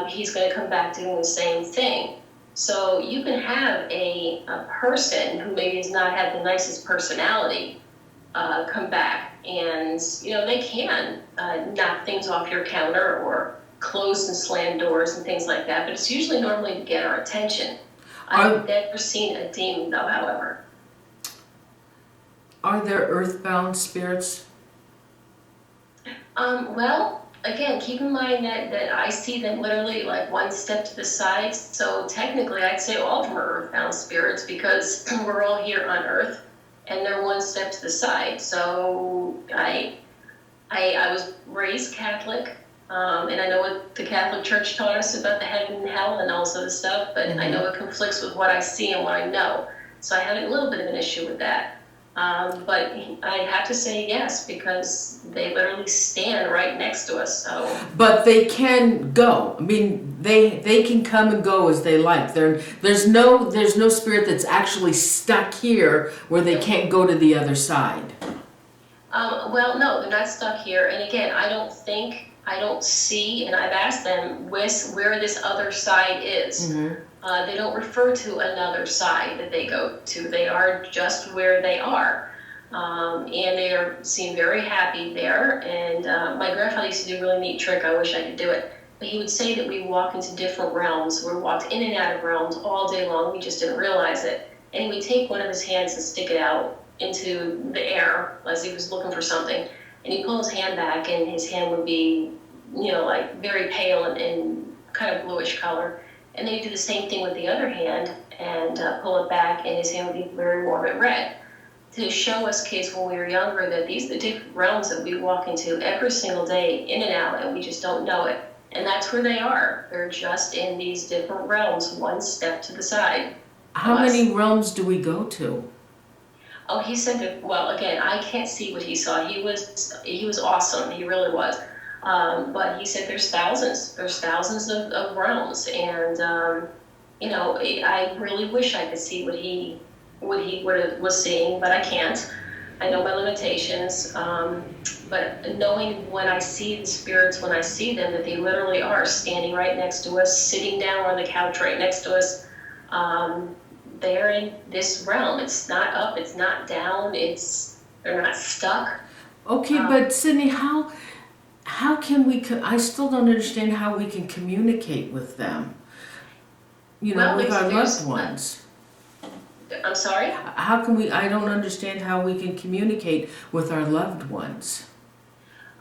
he's going to come back doing the same thing. So you can have a person who maybe has not had the nicest personality come back, and they can knock things off your counter or close and slam doors and things like that, but it's usually normally to get our attention. I've never seen a demon though, however. Are there earthbound spirits? Well, again, keep in mind that I see them literally like one step to the side. So technically, I'd say all of them are earthbound spirits because we're all here on Earth, and they're one step to the side. So I was raised Catholic, and I know what the Catholic Church taught us about the heaven and hell and all sort of stuff, but I know it conflicts with what I see and what I know. So I have a little bit of an issue with that. But I have to say yes, because they literally stand right next to us. So. But they can go. I mean, they can come and go as they like. There's no spirit that's actually stuck here where they can't go to the other side. Well, no, they're not stuck here. And again, I don't see, and I've asked them where this other side is. They don't refer to another side that they go to. They are just where they are. And they seem very happy there. And my grandfather used to do a really neat trick. I wish I could do it. But he would say that we walk into different realms. We walked in and out of realms all day long. We just didn't realize it. And he would take one of his hands and stick it out into the air as he was looking for something. And he'd pull his hand back, and his hand would be, like very pale and kind of bluish color. And then he'd do the same thing with the other hand and pull it back, and his hand would be very warm and red. To show us kids when we were younger that these are the different realms that we walk into every single day, in and out, and we just don't know it. And that's where they are. They're just in these different realms, one step to the side. How many realms do we go to? Oh, he said that, well, again, I can't see what he saw. He was awesome. He really was. But he said there's thousands of realms. And, I really wish I could see what he was seeing, but I can't. I know my limitations. But knowing when I see the spirits, when I see them, that they literally are standing right next to us, sitting down on the couch right next to us, they're in this realm. It's not up, it's not down, they're not stuck. Okay, but Sydney, how can we, I still don't understand how we can communicate with them, with our loved ones. I'm sorry? How can we, I don't understand how we can communicate with our loved ones.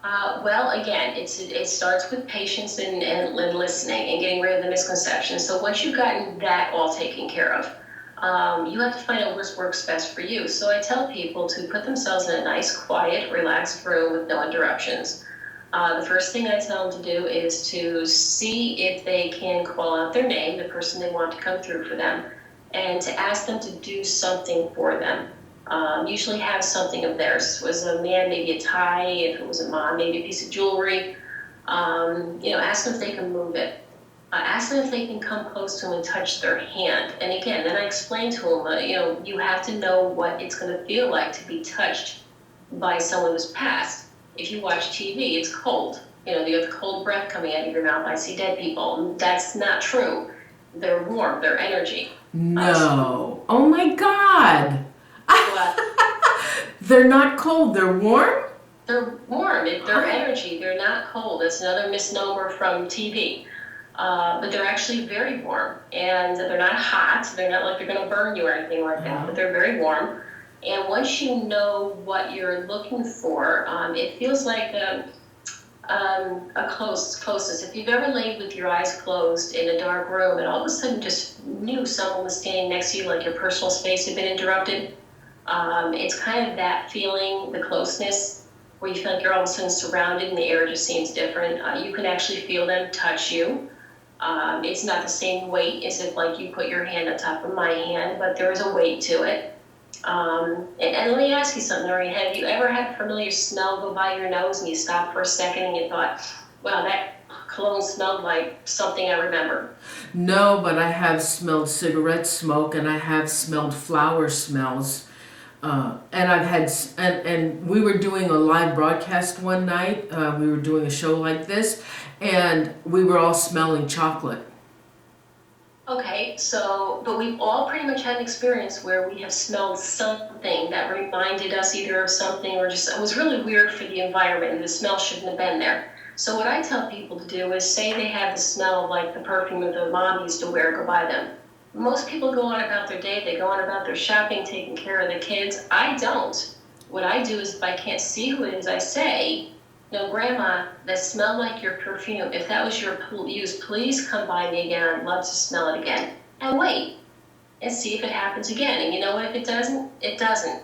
Well, again, it starts with patience and listening and getting rid of the misconceptions. So once you've gotten that all taken care of, you have to find out what works best for you. So I tell people to put themselves in a nice, quiet, relaxed room with no interruptions. The first thing I tell them to do is to see if they can call out their name, the person they want to come through for them, and to ask them to do something for them. Usually have something of theirs. If it was a man, maybe a tie. If it was a mom, maybe a piece of jewelry. Ask them if they can move it. Ask them if they can come close to them and touch their hand. And again, then I explain to them, you have to know what it's going to feel like to be touched by someone who's passed. If you watch TV, it's cold. You have the cold breath coming out of your mouth. I see dead people. That's not true. They're warm. They're energy. No. Oh my God. What? They're not cold. They're warm? They're warm. They're energy. They're not cold. That's another misnomer from TV. But they're actually very warm, and they're not hot. They're not like they're going to burn you or anything like that, but they're very warm. And once you know what you're looking for, it feels like a closeness. If you've ever laid with your eyes closed in a dark room and all of a sudden just knew someone was standing next to you, like your personal space had been interrupted, it's kind of that feeling, the closeness, where you feel like you're all of a sudden surrounded and the air just seems different. You can actually feel them touch you. It's not the same weight as if like you put your hand on top of my hand, but there is a weight to it. And let me ask you something, Noreen. Have you ever had a familiar smell go by your nose and you stopped for a second and you thought, wow, that cologne smelled like something I remember? No, but I have smelled cigarette smoke, and I have smelled flower smells. And I've had, and we were doing a live broadcast one night. We were doing a show like this, and we were all smelling chocolate. Okay, but we've all pretty much had an experience where we have smelled something that reminded us either of something or just, it was really weird for the environment and the smell shouldn't have been there. So what I tell people to do is say they have the smell of like the perfume that their mom used to wear, go buy them. Most people go on about their day, they go on about their shopping, taking care of the kids. I don't. What I do is if I can't see who it is, I say, No, Grandma, that smelled like your perfume. If that was your use, please come by me again. I'd love to smell it again. And wait and see if it happens again. And you know what? If it doesn't, it doesn't.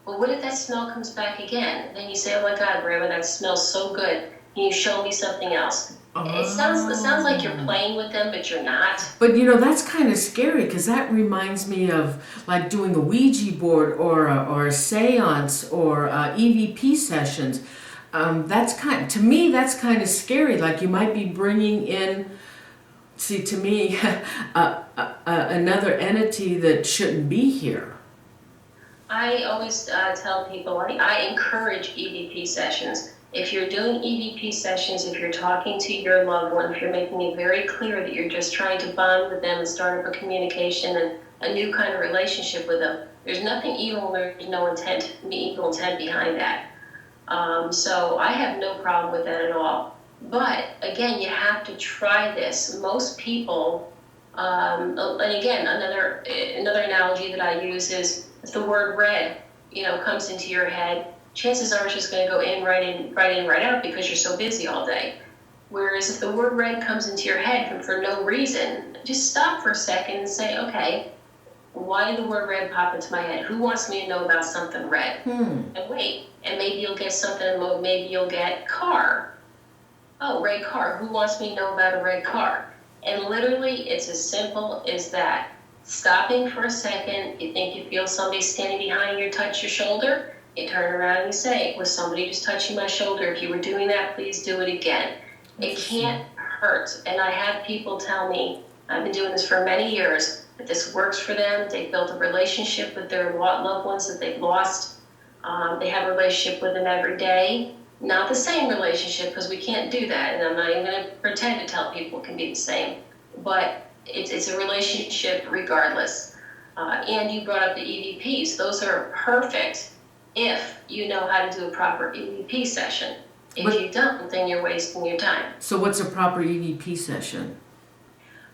But what if that smell comes back again? Then you say, oh my God, Grandma, that smells so good. Can you show me something else? It sounds like you're playing with them, but you're not. But you know, that's kind of scary, because that reminds me of like doing a Ouija board or a seance or EVP sessions. To me, that's kind of scary. Like you might be bringing in, see, to me, another entity that shouldn't be here. I always tell people, I encourage EVP sessions. If you're doing EVP sessions, if you're talking to your loved one, if you're making it very clear that you're just trying to bond with them and start up a communication and a new kind of relationship with them, there's nothing evil, there's no evil intent behind that. So I have no problem with that at all. But again, you have to try this. Most people, and again, another analogy that I use is if the word red, comes into your head, chances are it's just going to go right out because you're so busy all day. Whereas if the word red comes into your head for no reason, just stop for a second and say, okay, why did the word red pop into my head? Who wants me to know about something red? And wait, and maybe you'll get something, maybe you'll get car. Oh, red car. Who wants me to know about a red car? And literally, it's as simple as that. Stopping for a second, you think you feel somebody standing behind you touch your shoulder, you turn around and you say, was somebody just touching my shoulder? If you were doing that, please do it again. It can't hurt. And I have people tell me, I've been doing this for many years, that this works for them. They've built a relationship with their loved ones that they've lost. They have a relationship with them every day. Not the same relationship, because we can't do that. And I'm not even going to pretend to tell people it can be the same. But it's a relationship regardless. And you brought up the EVPs. Those are perfect if you know how to do a proper EVP session. If you don't, then you're wasting your time. So what's a proper EVP session?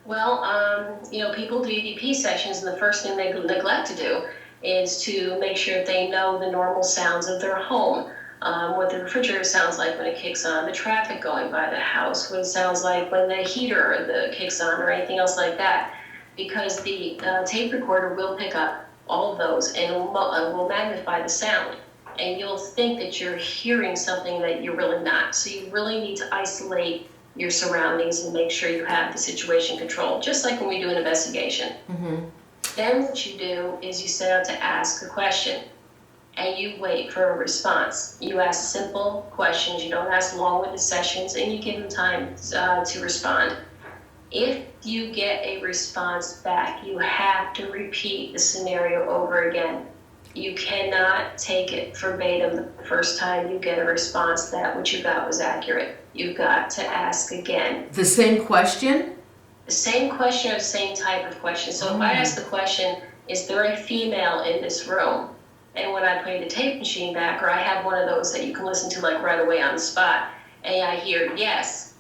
Well, people do EVP sessions, and the first thing they neglect to do is to make sure that they know the normal sounds of their home, what the refrigerator sounds like when it kicks on, the traffic going by the house, what it sounds like when the heater kicks on, or anything else like that, because the tape recorder will pick up all of those and will magnify the sound. And you'll think that you're hearing something that you're really not. So you really need to isolate your surroundings and make sure you have the situation controlled, just like when we do an investigation. Then what you do is you set out to ask a question, and you wait for a response. You ask simple questions, you don't ask long-winded sessions, and you give them time to respond. If you get a response back, you have to repeat the scenario over again. You cannot take it verbatim the first time you get a response that what you got was accurate. You've got to ask again. The same question? The same question or the same type of question. So if I ask the question, is there a female in this room? And when I play the tape machine back, or I have one of those that you can listen to like right away on the spot, and I hear yes,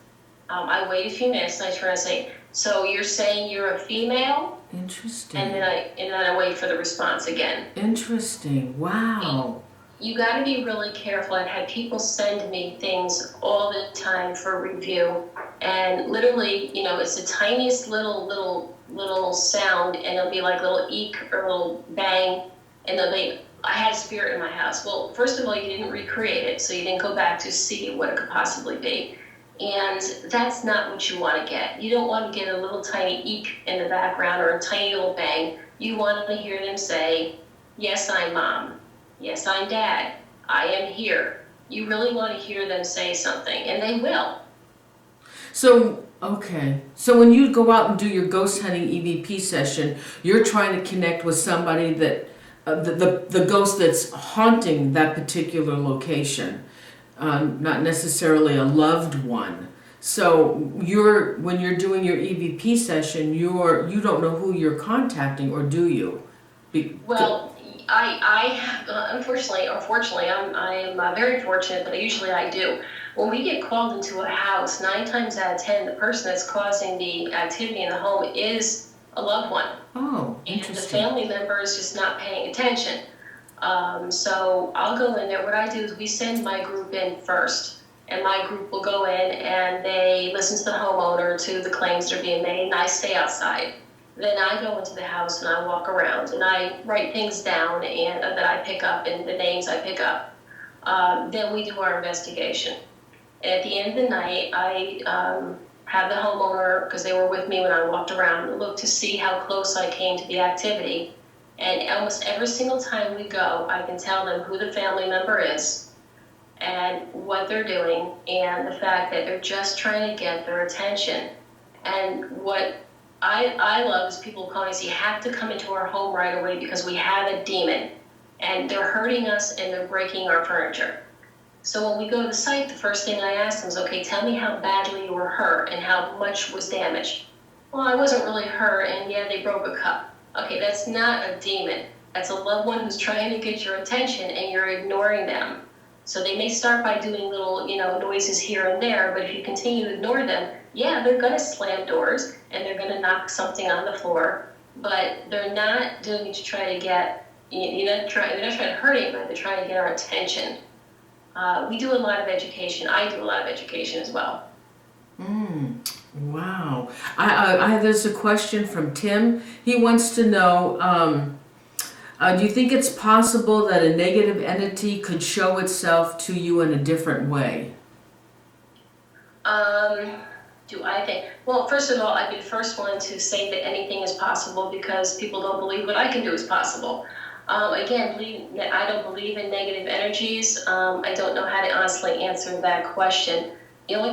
I wait a few minutes and I try to say, so you're saying you're a female? Interesting. And then I wait for the response again. Interesting. Wow. You got to be really careful. I've had people send me things all the time for review, and literally, it's the tiniest little sound, and it'll be like little eek or little bang, and they'll be, I had a spirit in my house. Well, first of all, you didn't recreate it, so you didn't go back to see what it could possibly be. And that's not what you want to get. You don't want to get a little tiny eek in the background or a tiny little bang. You want to hear them say, yes, I'm mom. Yes, I'm dad. I am here. You really want to hear them say something, and they will. So, okay. So when you go out and do your ghost hunting EVP session, you're trying to connect with somebody that, the ghost that's haunting that particular location. Not necessarily a loved one. So when you're doing your EVP session, you don't know who you're contacting, or do you? Well, I unfortunately or fortunately, I am very fortunate, but usually I do. When we get called into a house, 9 times out of 10, the person that's causing the activity in the home is a loved one. Oh, and interesting. the family member is just not paying attention. So I'll go in there. What I do is we send my group in first, and my group will go in and they listen to the homeowner, to the claims that are being made, and I stay outside. Then I go into the house and I walk around and I write things down and that I pick up and the names I pick up. Then we do our investigation. And at the end of the night, I have the homeowner, because they were with me when I walked around, look to see how close I came to the activity. And almost every single time we go, I can tell them who the family member is and what they're doing, and the fact that they're just trying to get their attention. And what I love is people calling us, you have to come into our home right away because we have a demon and they're hurting us and they're breaking our furniture. So when we go to the site, the first thing I ask them is, okay, tell me how badly you were hurt and how much was damaged. Well, I wasn't really hurt, and yeah, they broke a cup. Okay, that's not a demon. That's a loved one who's trying to get your attention and you're ignoring them. So they may start by doing little, noises here and there, but if you continue to ignore them, yeah, they're going to slam doors and they're going to knock something on the floor, but they're not doing it to try to get, they're not trying to hurt anybody, they're trying to get our attention. We do a lot of education. I do a lot of education as well. Wow. There's a question from Tim. He wants to know, do you think it's possible that a negative entity could show itself to you in a different way? Do I think? Well, first of all, I'd be the first one to say that anything is possible because people don't believe what I can do is possible. Again, I don't believe in negative energies. I don't know how to honestly answer that question. The only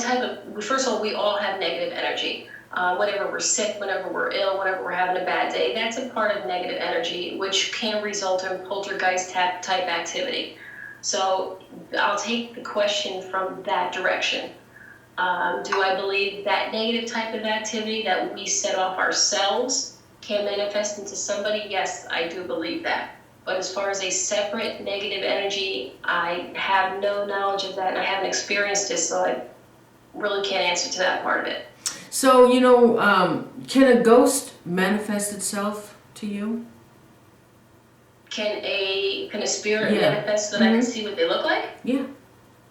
first of all, we all have negative energy. Whenever we're sick, whenever we're ill, whenever we're having a bad day, that's a part of negative energy, which can result in poltergeist type activity. So I'll take the question from that direction. Do I believe that negative type of activity that we set off ourselves can manifest into somebody? Yes, I do believe that. But as far as a separate negative energy, I have no knowledge of that and I haven't experienced it, so I really can't answer to that part of it. So, can a ghost manifest itself to you? Can a spirit manifest so that I can see what they look like? Yeah.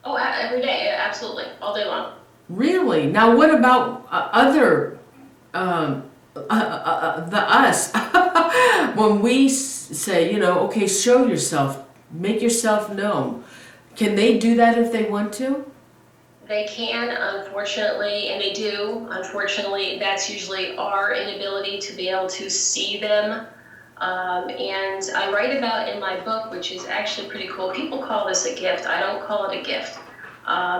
Oh, every day, absolutely, all day long. Really? Now, what about other, the us? When we say, okay, show yourself, make yourself known. Can they do that if they want to? They can, unfortunately, and they do. Unfortunately, that's usually our inability to be able to see them. And I write about in my book, which is actually pretty cool. People call this a gift. I don't call it a gift.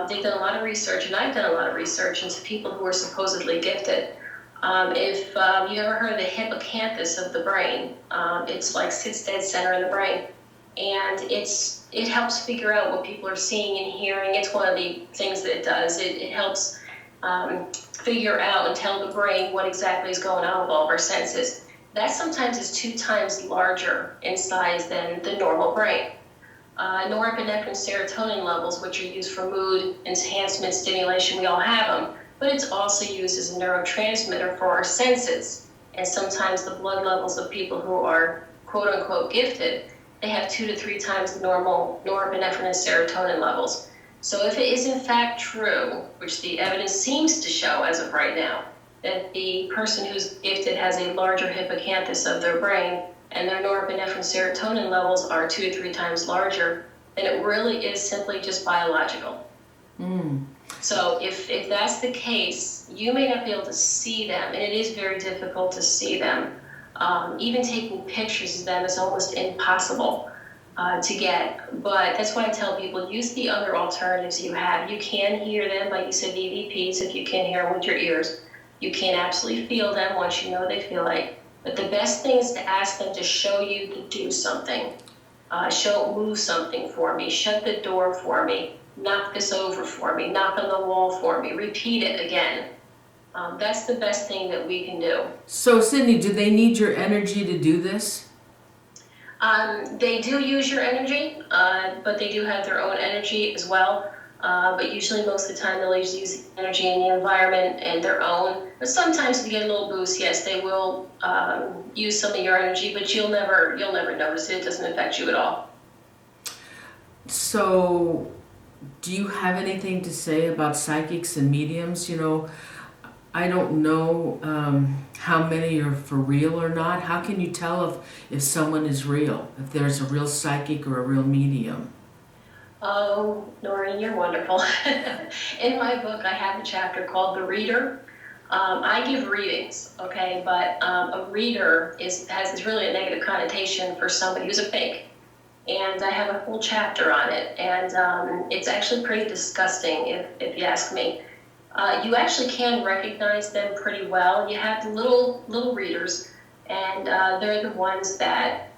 They've done a lot of research, and I've done a lot of research into people who are supposedly gifted. If you ever heard of the hippocampus of the brain, it's like sits dead center in the brain. And it helps figure out what people are seeing and hearing. It's one of the things that it does. It helps figure out and tell the brain what exactly is going on with all of our senses. That sometimes is 2 times larger in size than the normal brain. Norepinephrine, serotonin levels, which are used for mood enhancement, stimulation, we all have them, but it's also used as a neurotransmitter for our senses. And sometimes the blood levels of people who are quote unquote gifted, they have 2 to 3 times the normal norepinephrine and serotonin levels. So if it is in fact true, which the evidence seems to show as of right now, that the person who's gifted has a larger hippocampus of their brain and their norepinephrine serotonin levels are 2 to 3 times larger, then it really is simply just biological. So if that's the case, you may not be able to see them, and it is very difficult to see them. Even taking pictures of them is almost impossible to get. But that's why I tell people, use the other alternatives you have. You can hear them by use of EVPs if you can hear them with your ears. You can absolutely feel them once you know what they feel like. But the best thing is to ask them to show you to do something. Move something for me, shut the door for me, knock this over for me, knock on the wall for me, repeat it again. That's the best thing that we can do. So, Cindy, do they need your energy to do this? They do use your energy, but they do have their own energy as well. But usually most of the time they'll use energy in the environment and their own. But sometimes to get a little boost, yes, they will use some of your energy, but you'll never notice it. It doesn't affect you at all. So do you have anything to say about psychics and mediums? You know, I don't know how many are for real or not. How can you tell if someone is real, if there's a real psychic or a real medium? Oh, Noreen, you're wonderful. In my book, I have a chapter called The Reader. I give readings, okay, but a reader is really a negative connotation for somebody who's a fake. And I have a whole chapter on it, and it's actually pretty disgusting if you ask me. You actually can recognize them pretty well. You have the little readers, and they're the ones that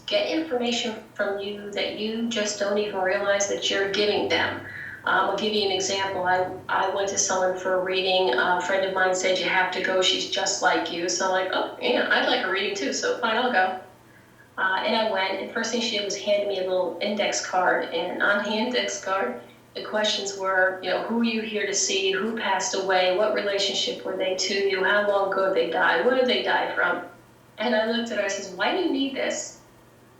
get information from you that you just don't even realize that you're giving them. I'll give you an example. I went to someone for a reading. A friend of mine said, you have to go. She's just like you. So I'm like, oh, yeah, I'd like a reading too. So fine, I'll go. And I went, and first thing she did was hand me a little index card. And on the index card, the questions were, you know, who are you here to see? Who passed away? What relationship were they to you? How long ago they died? What did they die from? And I looked at her, I says, why do you need this?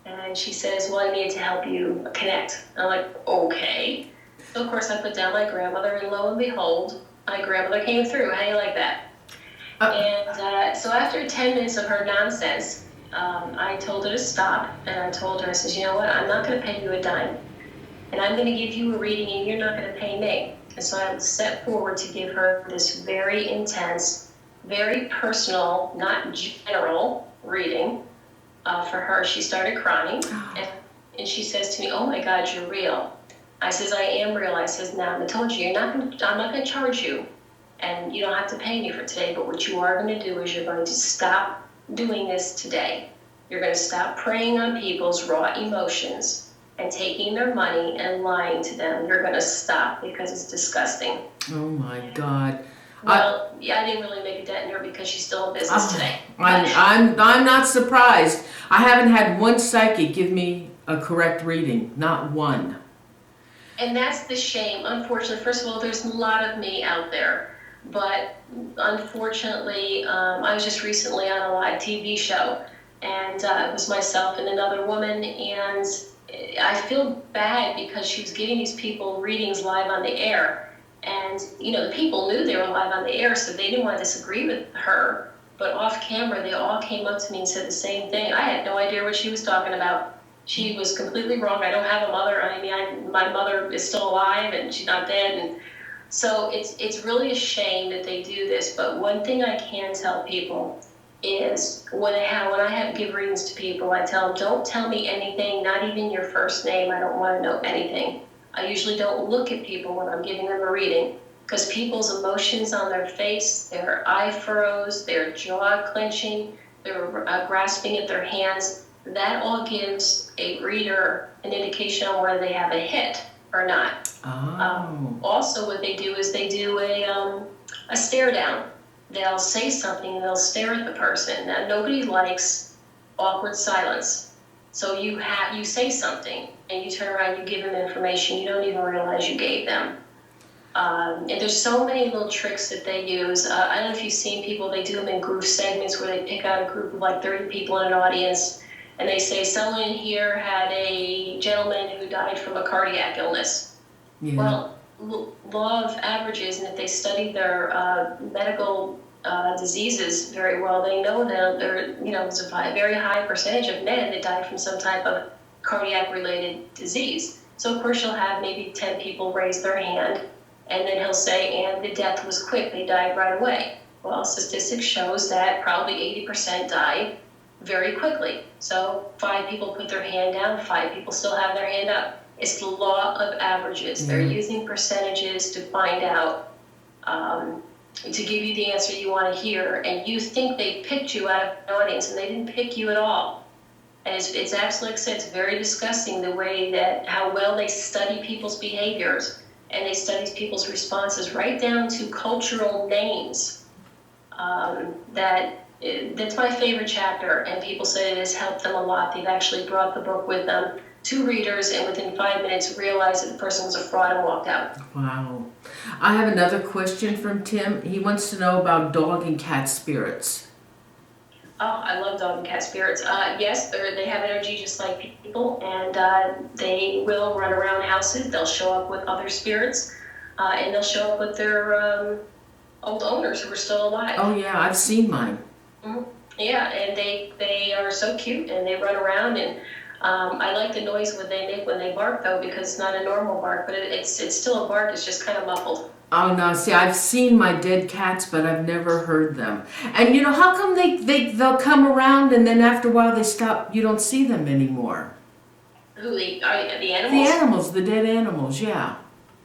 And she says, well, I need it to help you connect. And I'm like, okay. So, of course, I put down my grandmother, and lo and behold, my grandmother came through. How do you like that? And so after 10 minutes of her nonsense, I told her to stop, and I told her, I says, you know what, I'm not going to pay you a dime, and I'm going to give you a reading, and you're not going to pay me. And so I set forward to give her this very intense, very personal, not general reading. For her, she started crying, and she says to me, oh my God, you're real. I says, I am real. I says, now I told you, I'm not going to charge you, and you don't have to pay me for today, but what you are going to do is you're going to stop doing this today. You're going to stop preying on people's raw emotions and taking their money and lying to them. You're going to stop, because it's disgusting. Oh my God. Well, yeah, I didn't really make a dent in her because she's still in business today. I'm not surprised. I haven't had one psychic give me a correct reading, not one. And that's the shame. Unfortunately, first of all, there's a lot of me out there, but unfortunately, I was just recently on a live TV show, and it was myself and another woman, and I feel bad because she was giving these people readings live on the air. And, you know, the people knew they were live on the air, so they didn't want to disagree with her. But off camera, they all came up to me and said the same thing. I had no idea what she was talking about. She was completely wrong. I don't have a mother. I mean, my mother is still alive, and she's not dead. And so it's really a shame that they do this. But one thing I can tell people is when I give readings to people, I tell them, don't tell me anything, not even your first name. I don't want to know anything. I usually don't look at people when I'm giving them a reading, because people's emotions on their face, their eye furrows, their jaw clenching, their grasping at their hands, that all gives a reader an indication on whether they have a hit or not. Oh. Also, what they do is they do a stare down. They'll say something and they'll stare at the person. Now, nobody likes awkward silence. So you say something and you turn around, you give them information you don't even realize you gave them. And there's so many little tricks that they use. I don't know if you've seen people, they do them in group segments where they pick out a group of like 30 people in an audience, and they say, someone in here had a gentleman who died from a cardiac illness. Yeah. Well, law of averages, and if they study their medical diseases very well, they know that there's a very high percentage of men that died from some type of cardiac-related disease. So of course you'll have maybe 10 people raise their hand, and then he'll say, and the death was quick, they died right away. Well, statistics shows that probably 80% died very quickly. So 5 people put their hand down, 5 people still have their hand up. It's the law of averages. They're using percentages to find out, to give you the answer you want to hear, and you think they picked you out of an audience, and they didn't pick you at all. And it's absolutely, it's very disgusting the way that, how well they study people's behaviors, and they study people's responses right down to cultural names. That's my favorite chapter, and people say it has helped them a lot. They've actually brought the book with them to readers, and within 5 minutes realized that the person was a fraud and walked out. Wow. I have another question from Tim. He wants to know about dog and cat spirits. Oh, I love dog and cat spirits. Yes, they have energy just like people, and they will run around houses. They'll show up with other spirits, and they'll show up with their old owners who are still alive. Oh yeah, I've seen mine. Mm-hmm. Yeah, and they are so cute, and they run around, and I like the noise when they make when they bark, though, because it's not a normal bark, but it's still a bark. It's just kind of muffled. Oh no, see, I've seen my dead cats, but I've never heard them. And you know, how come they'll come around and then after a while they stop, you don't see them anymore? Who the animals? The animals, the dead animals, yeah.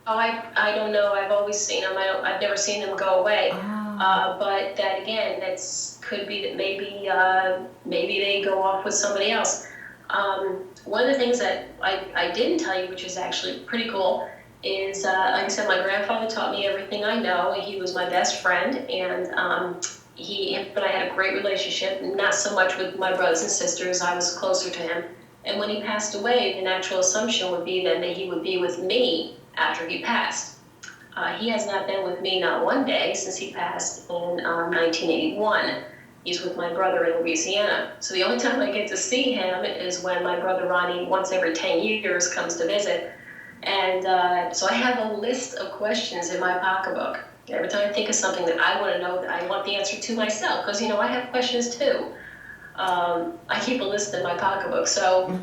Oh, I don't know. I've always seen them. I've never seen them go away. But that again, could be that maybe they go off with somebody else. One of the things that I didn't tell you, which is actually pretty cool, is like I said, my grandfather taught me everything I know. He was my best friend, and but I had a great relationship. Not so much with my brothers and sisters. I was closer to him. And when he passed away, the natural assumption would be then that he would be with me after he passed. He has not been with me not one day since he passed in 1981. He's with my brother in Louisiana. So the only time I get to see him is when my brother Ronnie, once every 10 years, comes to visit. And so I have a list of questions in my pocketbook. Every time I think of something that I want to know, that I want the answer to myself, because, you know, I have questions too. I keep a list in my pocketbook. So,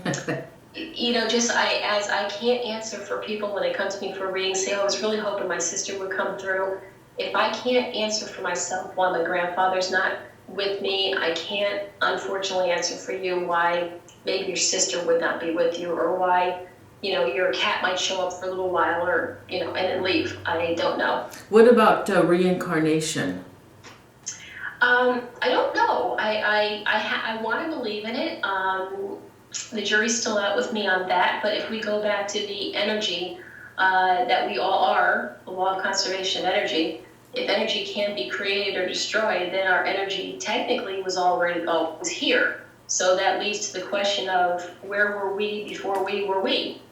you know, as I can't answer for people when they come to me for a reading, say, I was really hoping my sister would come through. If I can't answer for myself while my grandfather's not with me, I can't, unfortunately, answer for you why maybe your sister would not be with you, or why, you know, your cat might show up for a little while, or, you know, and then leave. I don't know. What about reincarnation? I don't know. I want to believe in it. The jury's still out with me on that. But if we go back to the energy that we all are, the law of conservation of energy, if energy can't be created or destroyed, then our energy technically was always here. So that leads to the question of, where were we before we were we?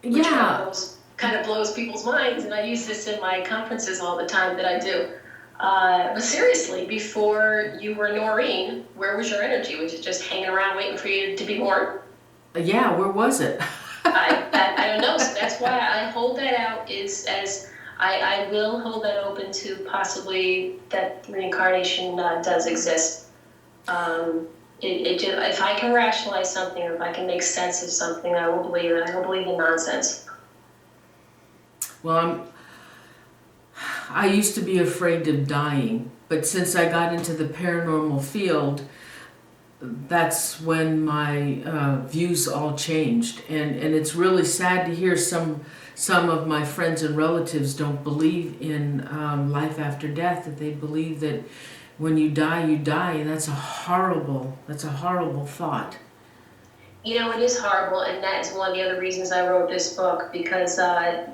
Which Yeah. kind of blows people's minds, and I use this in my conferences all the time that I do. But seriously, before you were Noreen, where was your energy? Was it just hanging around waiting for you to be born? Yeah, where was it? I don't know. So that's why I hold that out, I will hold that open to possibly that reincarnation does exist. If I can rationalize something, or if I can make sense of something, I will believe it. I don't believe in nonsense. Well, I used to be afraid of dying, but since I got into the paranormal field, that's when my views all changed. And it's really sad to hear some of my friends and relatives don't believe in life after death, that they believe that when you die, and that's a horrible thought. You know, it is horrible, and that is one of the other reasons I wrote this book, because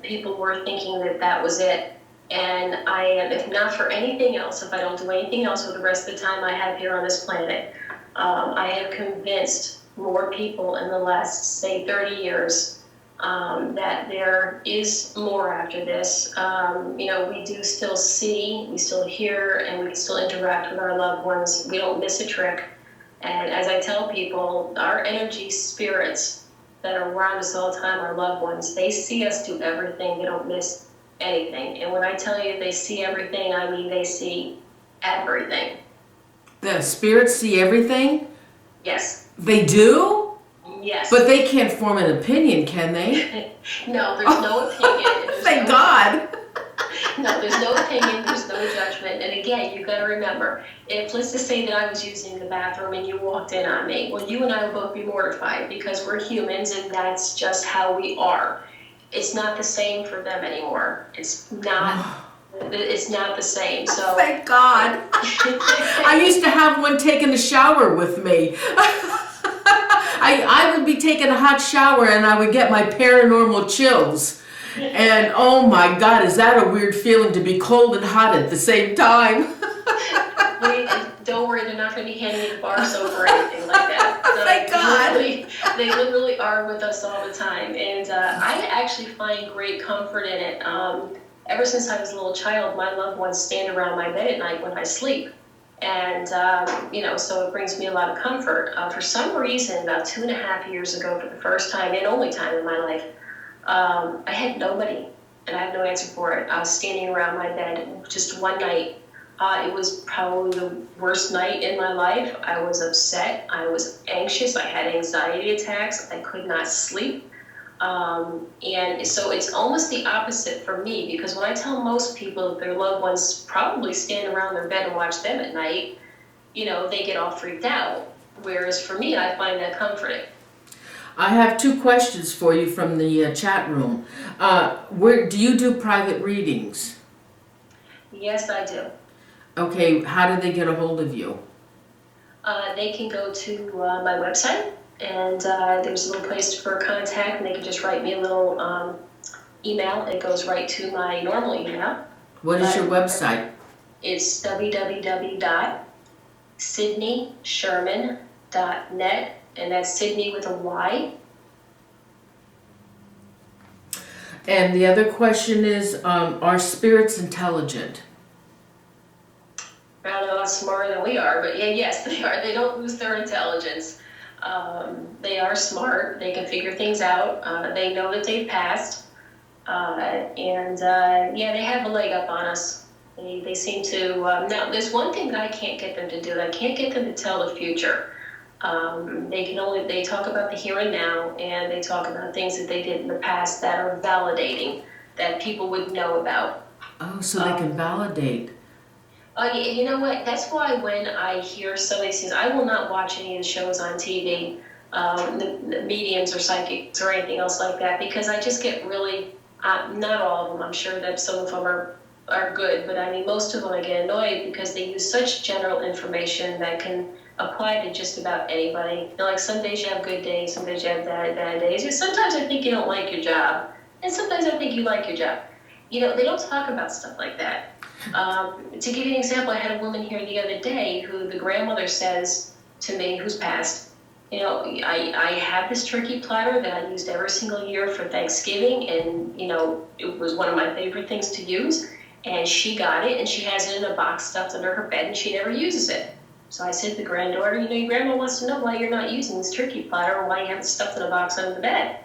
people were thinking that was it. And I am, if not for anything else, if I don't do anything else for the rest of the time I have here on this planet, I have convinced more people in the last, say, 30 years that there is more after this. You know, we do still see, we still hear, and we still interact with our loved ones. We don't miss a trick. And as I tell people, our energy spirits that are around us all the time, our loved ones, they see us do everything. They don't miss anything. And when I tell you they see everything, I mean they see everything. The spirits see everything? Yes. They do? Yes. But they can't form an opinion, can they? No, there's no opinion. Thank God. No, there's no opinion, there's no judgment. And again, you got to remember, if let's just say that I was using the bathroom and you walked in on me, well, you and I would both be mortified, because we're humans and that's just how we are. It's not the same for them anymore. It's not the same. So thank God. I used to have one taking a shower with me. I would be taking a hot shower and I would get my paranormal chills. And oh my God, is that a weird feeling to be cold and hot at the same time? Don't worry, they're not going to be handing you bar soap or anything like that. So thank God. They literally are with us all the time. And I actually find great comfort in it. Ever since I was a little child, my loved ones stand around my bed at night when I sleep. And, so it brings me a lot of comfort. For some reason, about 2.5 years ago, for the first time and only time in my life, I had nobody, and I have no answer for it. I was standing around my bed just one night. It was probably the worst night in my life. I was upset. I was anxious. I had anxiety attacks. I could not sleep. And so it's almost the opposite for me, because when I tell most people that their loved ones probably stand around their bed and watch them at night, they get all freaked out. Whereas for me, I find that comforting. I have 2 questions for you from the chat room. Where do you do private readings? Yes, I do. Okay, how do they get a hold of you? They can go to my website, and there's a little place for contact, and they can just write me a little email. It goes right to my normal email. What is your website? It's www.sydneysherman.net, and that's Sydney with a Y. And the other question is, are spirits intelligent? I don't know how smarter than we are, but yes, they are. They don't lose their intelligence. They are smart. They can figure things out. They know that they've passed. They have a leg up on us. They seem to. Now, there's one thing that I can't get them to do. I can't get them to tell the future. They talk about the here and now, and they talk about things that they did in the past that are validating, that people would know about. Oh, so they can validate. You know what? That's why when I hear somebody says, I will not watch any of the shows on TV, the mediums or psychics or anything else like that, because I just get really, not all of them, I'm sure that some of them are good, but I mean, most of them I get annoyed because they use such general information that can apply to just about anybody. Like some days you have good days, some days you have bad days. Sometimes I think you don't like your job, and sometimes I think you like your job. They don't talk about stuff like that. To give you an example, I had a woman here the other day who the grandmother says to me, who's passed, I have this turkey platter that I used every single year for Thanksgiving, and, it was one of my favorite things to use, and she got it, and she has it in a box stuffed under her bed, and she never uses it. So I said to the granddaughter, your grandma wants to know why you're not using this turkey platter, or why you have it stuffed in a box under the bed.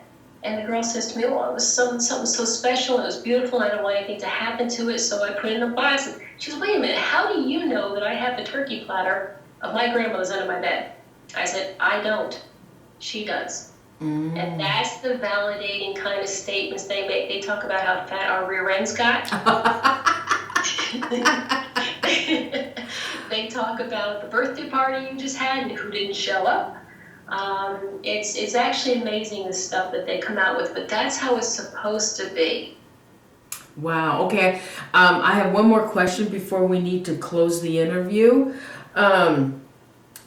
And the girl says to me, well, it was something so special, it was beautiful, and I don't want anything to happen to it, so I put it in a box. And she goes, wait a minute, how do you know that I have the turkey platter of my grandmother's under my bed? I said, I don't. She does. Mm. And that's the validating kind of statements they make. They talk about how fat our rear ends got. They talk about the birthday party you just had and who didn't show up. It's actually amazing the stuff that they come out with, but that's how it's supposed to be. Wow. Okay. I have one more question before we need to close the interview.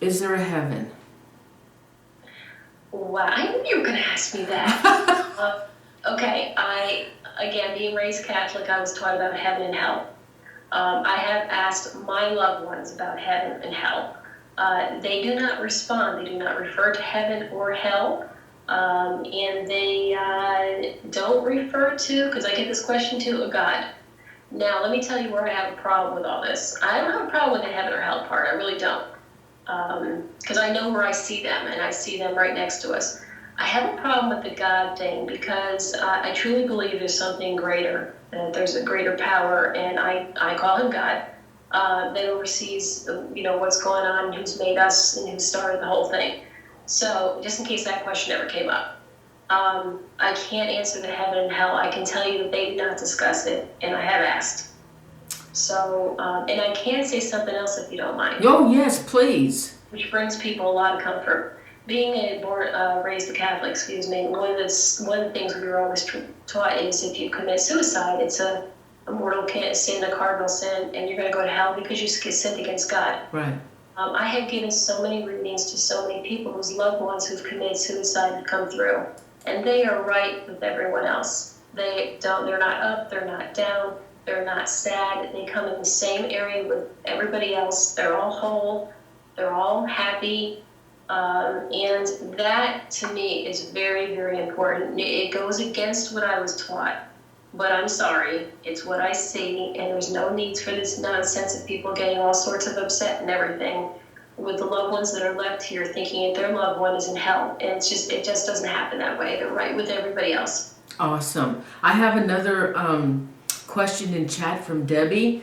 Is there a heaven? Wow. I knew you were going to ask me that. Okay. Again, being raised Catholic, I was taught about heaven and hell. I have asked my loved ones about heaven and hell. They do not respond. They do not refer to heaven or hell. And they don't refer to, because I get this question too, a God. Now, let me tell you where I have a problem with all this. I don't have a problem with the heaven or hell part. I really don't. Because I know where I see them, and I see them right next to us. I have a problem with the God thing because I truly believe there's something greater, that there's a greater power, and I call him God. That oversees, what's going on, who's made us, and who started the whole thing. So, just in case that question ever came up, I can't answer the heaven and hell. I can tell you that they did not discuss it, and I have asked. So, and I can say something else if you don't mind. Oh, yes, please. Which brings people a lot of comfort. Being raised a Catholic, one of the things we were always taught is if you commit suicide, it's a mortal sin, a cardinal sin, and you're going to go to hell because you sinned against God. Right. I have given so many readings to so many people whose loved ones who've committed suicide have come through, and they are right with everyone else. They're not up, they're not down, they're not sad. They come in the same area with everybody else. They're all whole, they're all happy, and that to me is very, very important. It goes against what I was taught. but I'm sorry, it's what I see, and there's no needs for this nonsense of people getting all sorts of upset and everything with the loved ones that are left here thinking that their loved one is in hell. And it just doesn't happen that way. They're right with everybody else. Awesome. I have another question in chat from Debbie.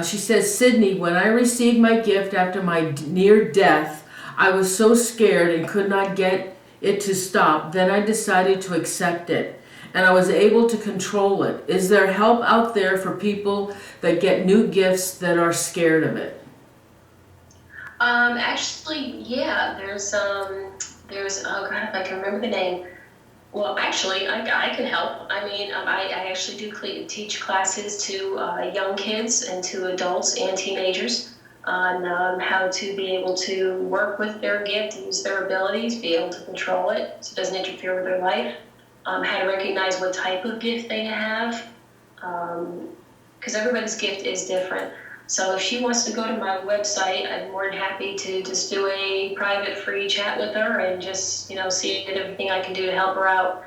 She says, Sydney, when I received my gift after my near death, I was so scared and could not get it to stop. Then I decided to accept it, and I was able to control it. Is there help out there for people that get new gifts that are scared of it? Actually, yeah, there's, oh God, if I can remember the name. Well, actually, I can help. I mean, I actually do teach classes to young kids and to adults and teenagers on how to be able to work with their gift, use their abilities, be able to control it so it doesn't interfere with their life, how to recognize what type of gift they have, because everybody's gift is different. So if she wants to go to my website, I'm more than happy to just do a private free chat with her and just, see everything I can do to help her out.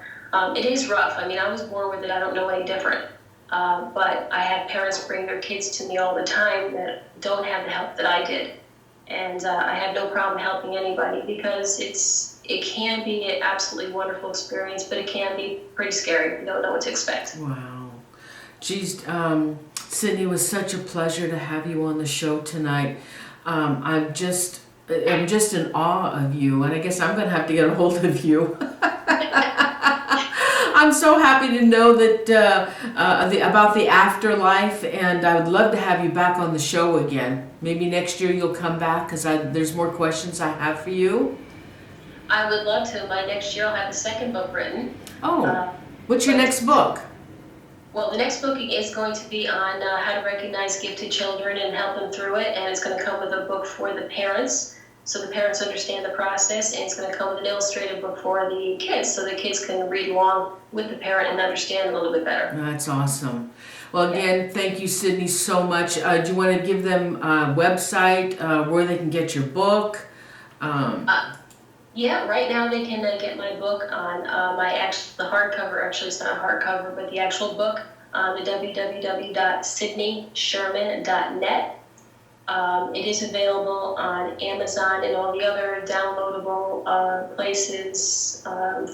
It is rough. I mean, I was born with it. I don't know any different. But I have parents bring their kids to me all the time that don't have the help that I did. And I have no problem helping anybody because it can be an absolutely wonderful experience, but it can be pretty scary if you don't know what to expect. Wow. Geez, Sydney, it was such a pleasure to have you on the show tonight. I'm just in awe of you, and I guess I'm going to have to get a hold of you. I'm so happy to know that about the afterlife, and I would love to have you back on the show again. Maybe next year you'll come back because there's more questions I have for you. I would love to. By next year I'll have the second book written. Oh, what's your next book? Well, the next book is going to be on how to recognize gifted children and help them through it, and it's going to come with a book for the parents, so the parents understand the process, and it's going to come with an illustrated book for the kids, so the kids can read along with the parent and understand a little bit better. That's awesome. Well, again, thank you, Sydney, so much. Do you want to give them a website where they can get your book? Yeah, right now they can get my book on the hardcover. Actually, it's not a hardcover, but the actual book on the www.sydneysherman.net. It is available on Amazon and all the other downloadable places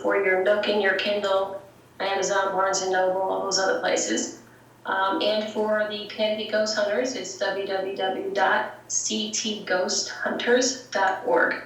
for your Nook and your Kindle, Amazon, Barnes & Noble, all those other places. And for the Connecticut Ghost Hunters, it's www.ctghosthunters.org.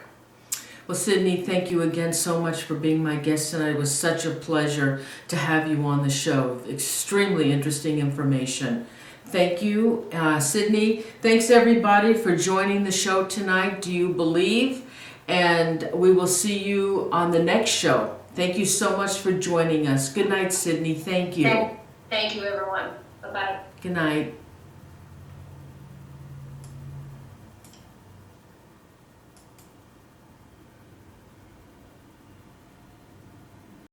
Well, Sydney, thank you again so much for being my guest tonight. It was such a pleasure to have you on the show. Extremely interesting information. Thank you, Sydney. Thanks, everybody, for joining the show tonight. Do you believe? And we will see you on the next show. Thank you so much for joining us. Good night, Sydney. Thank you. Thank you, everyone. Bye-bye. Good night.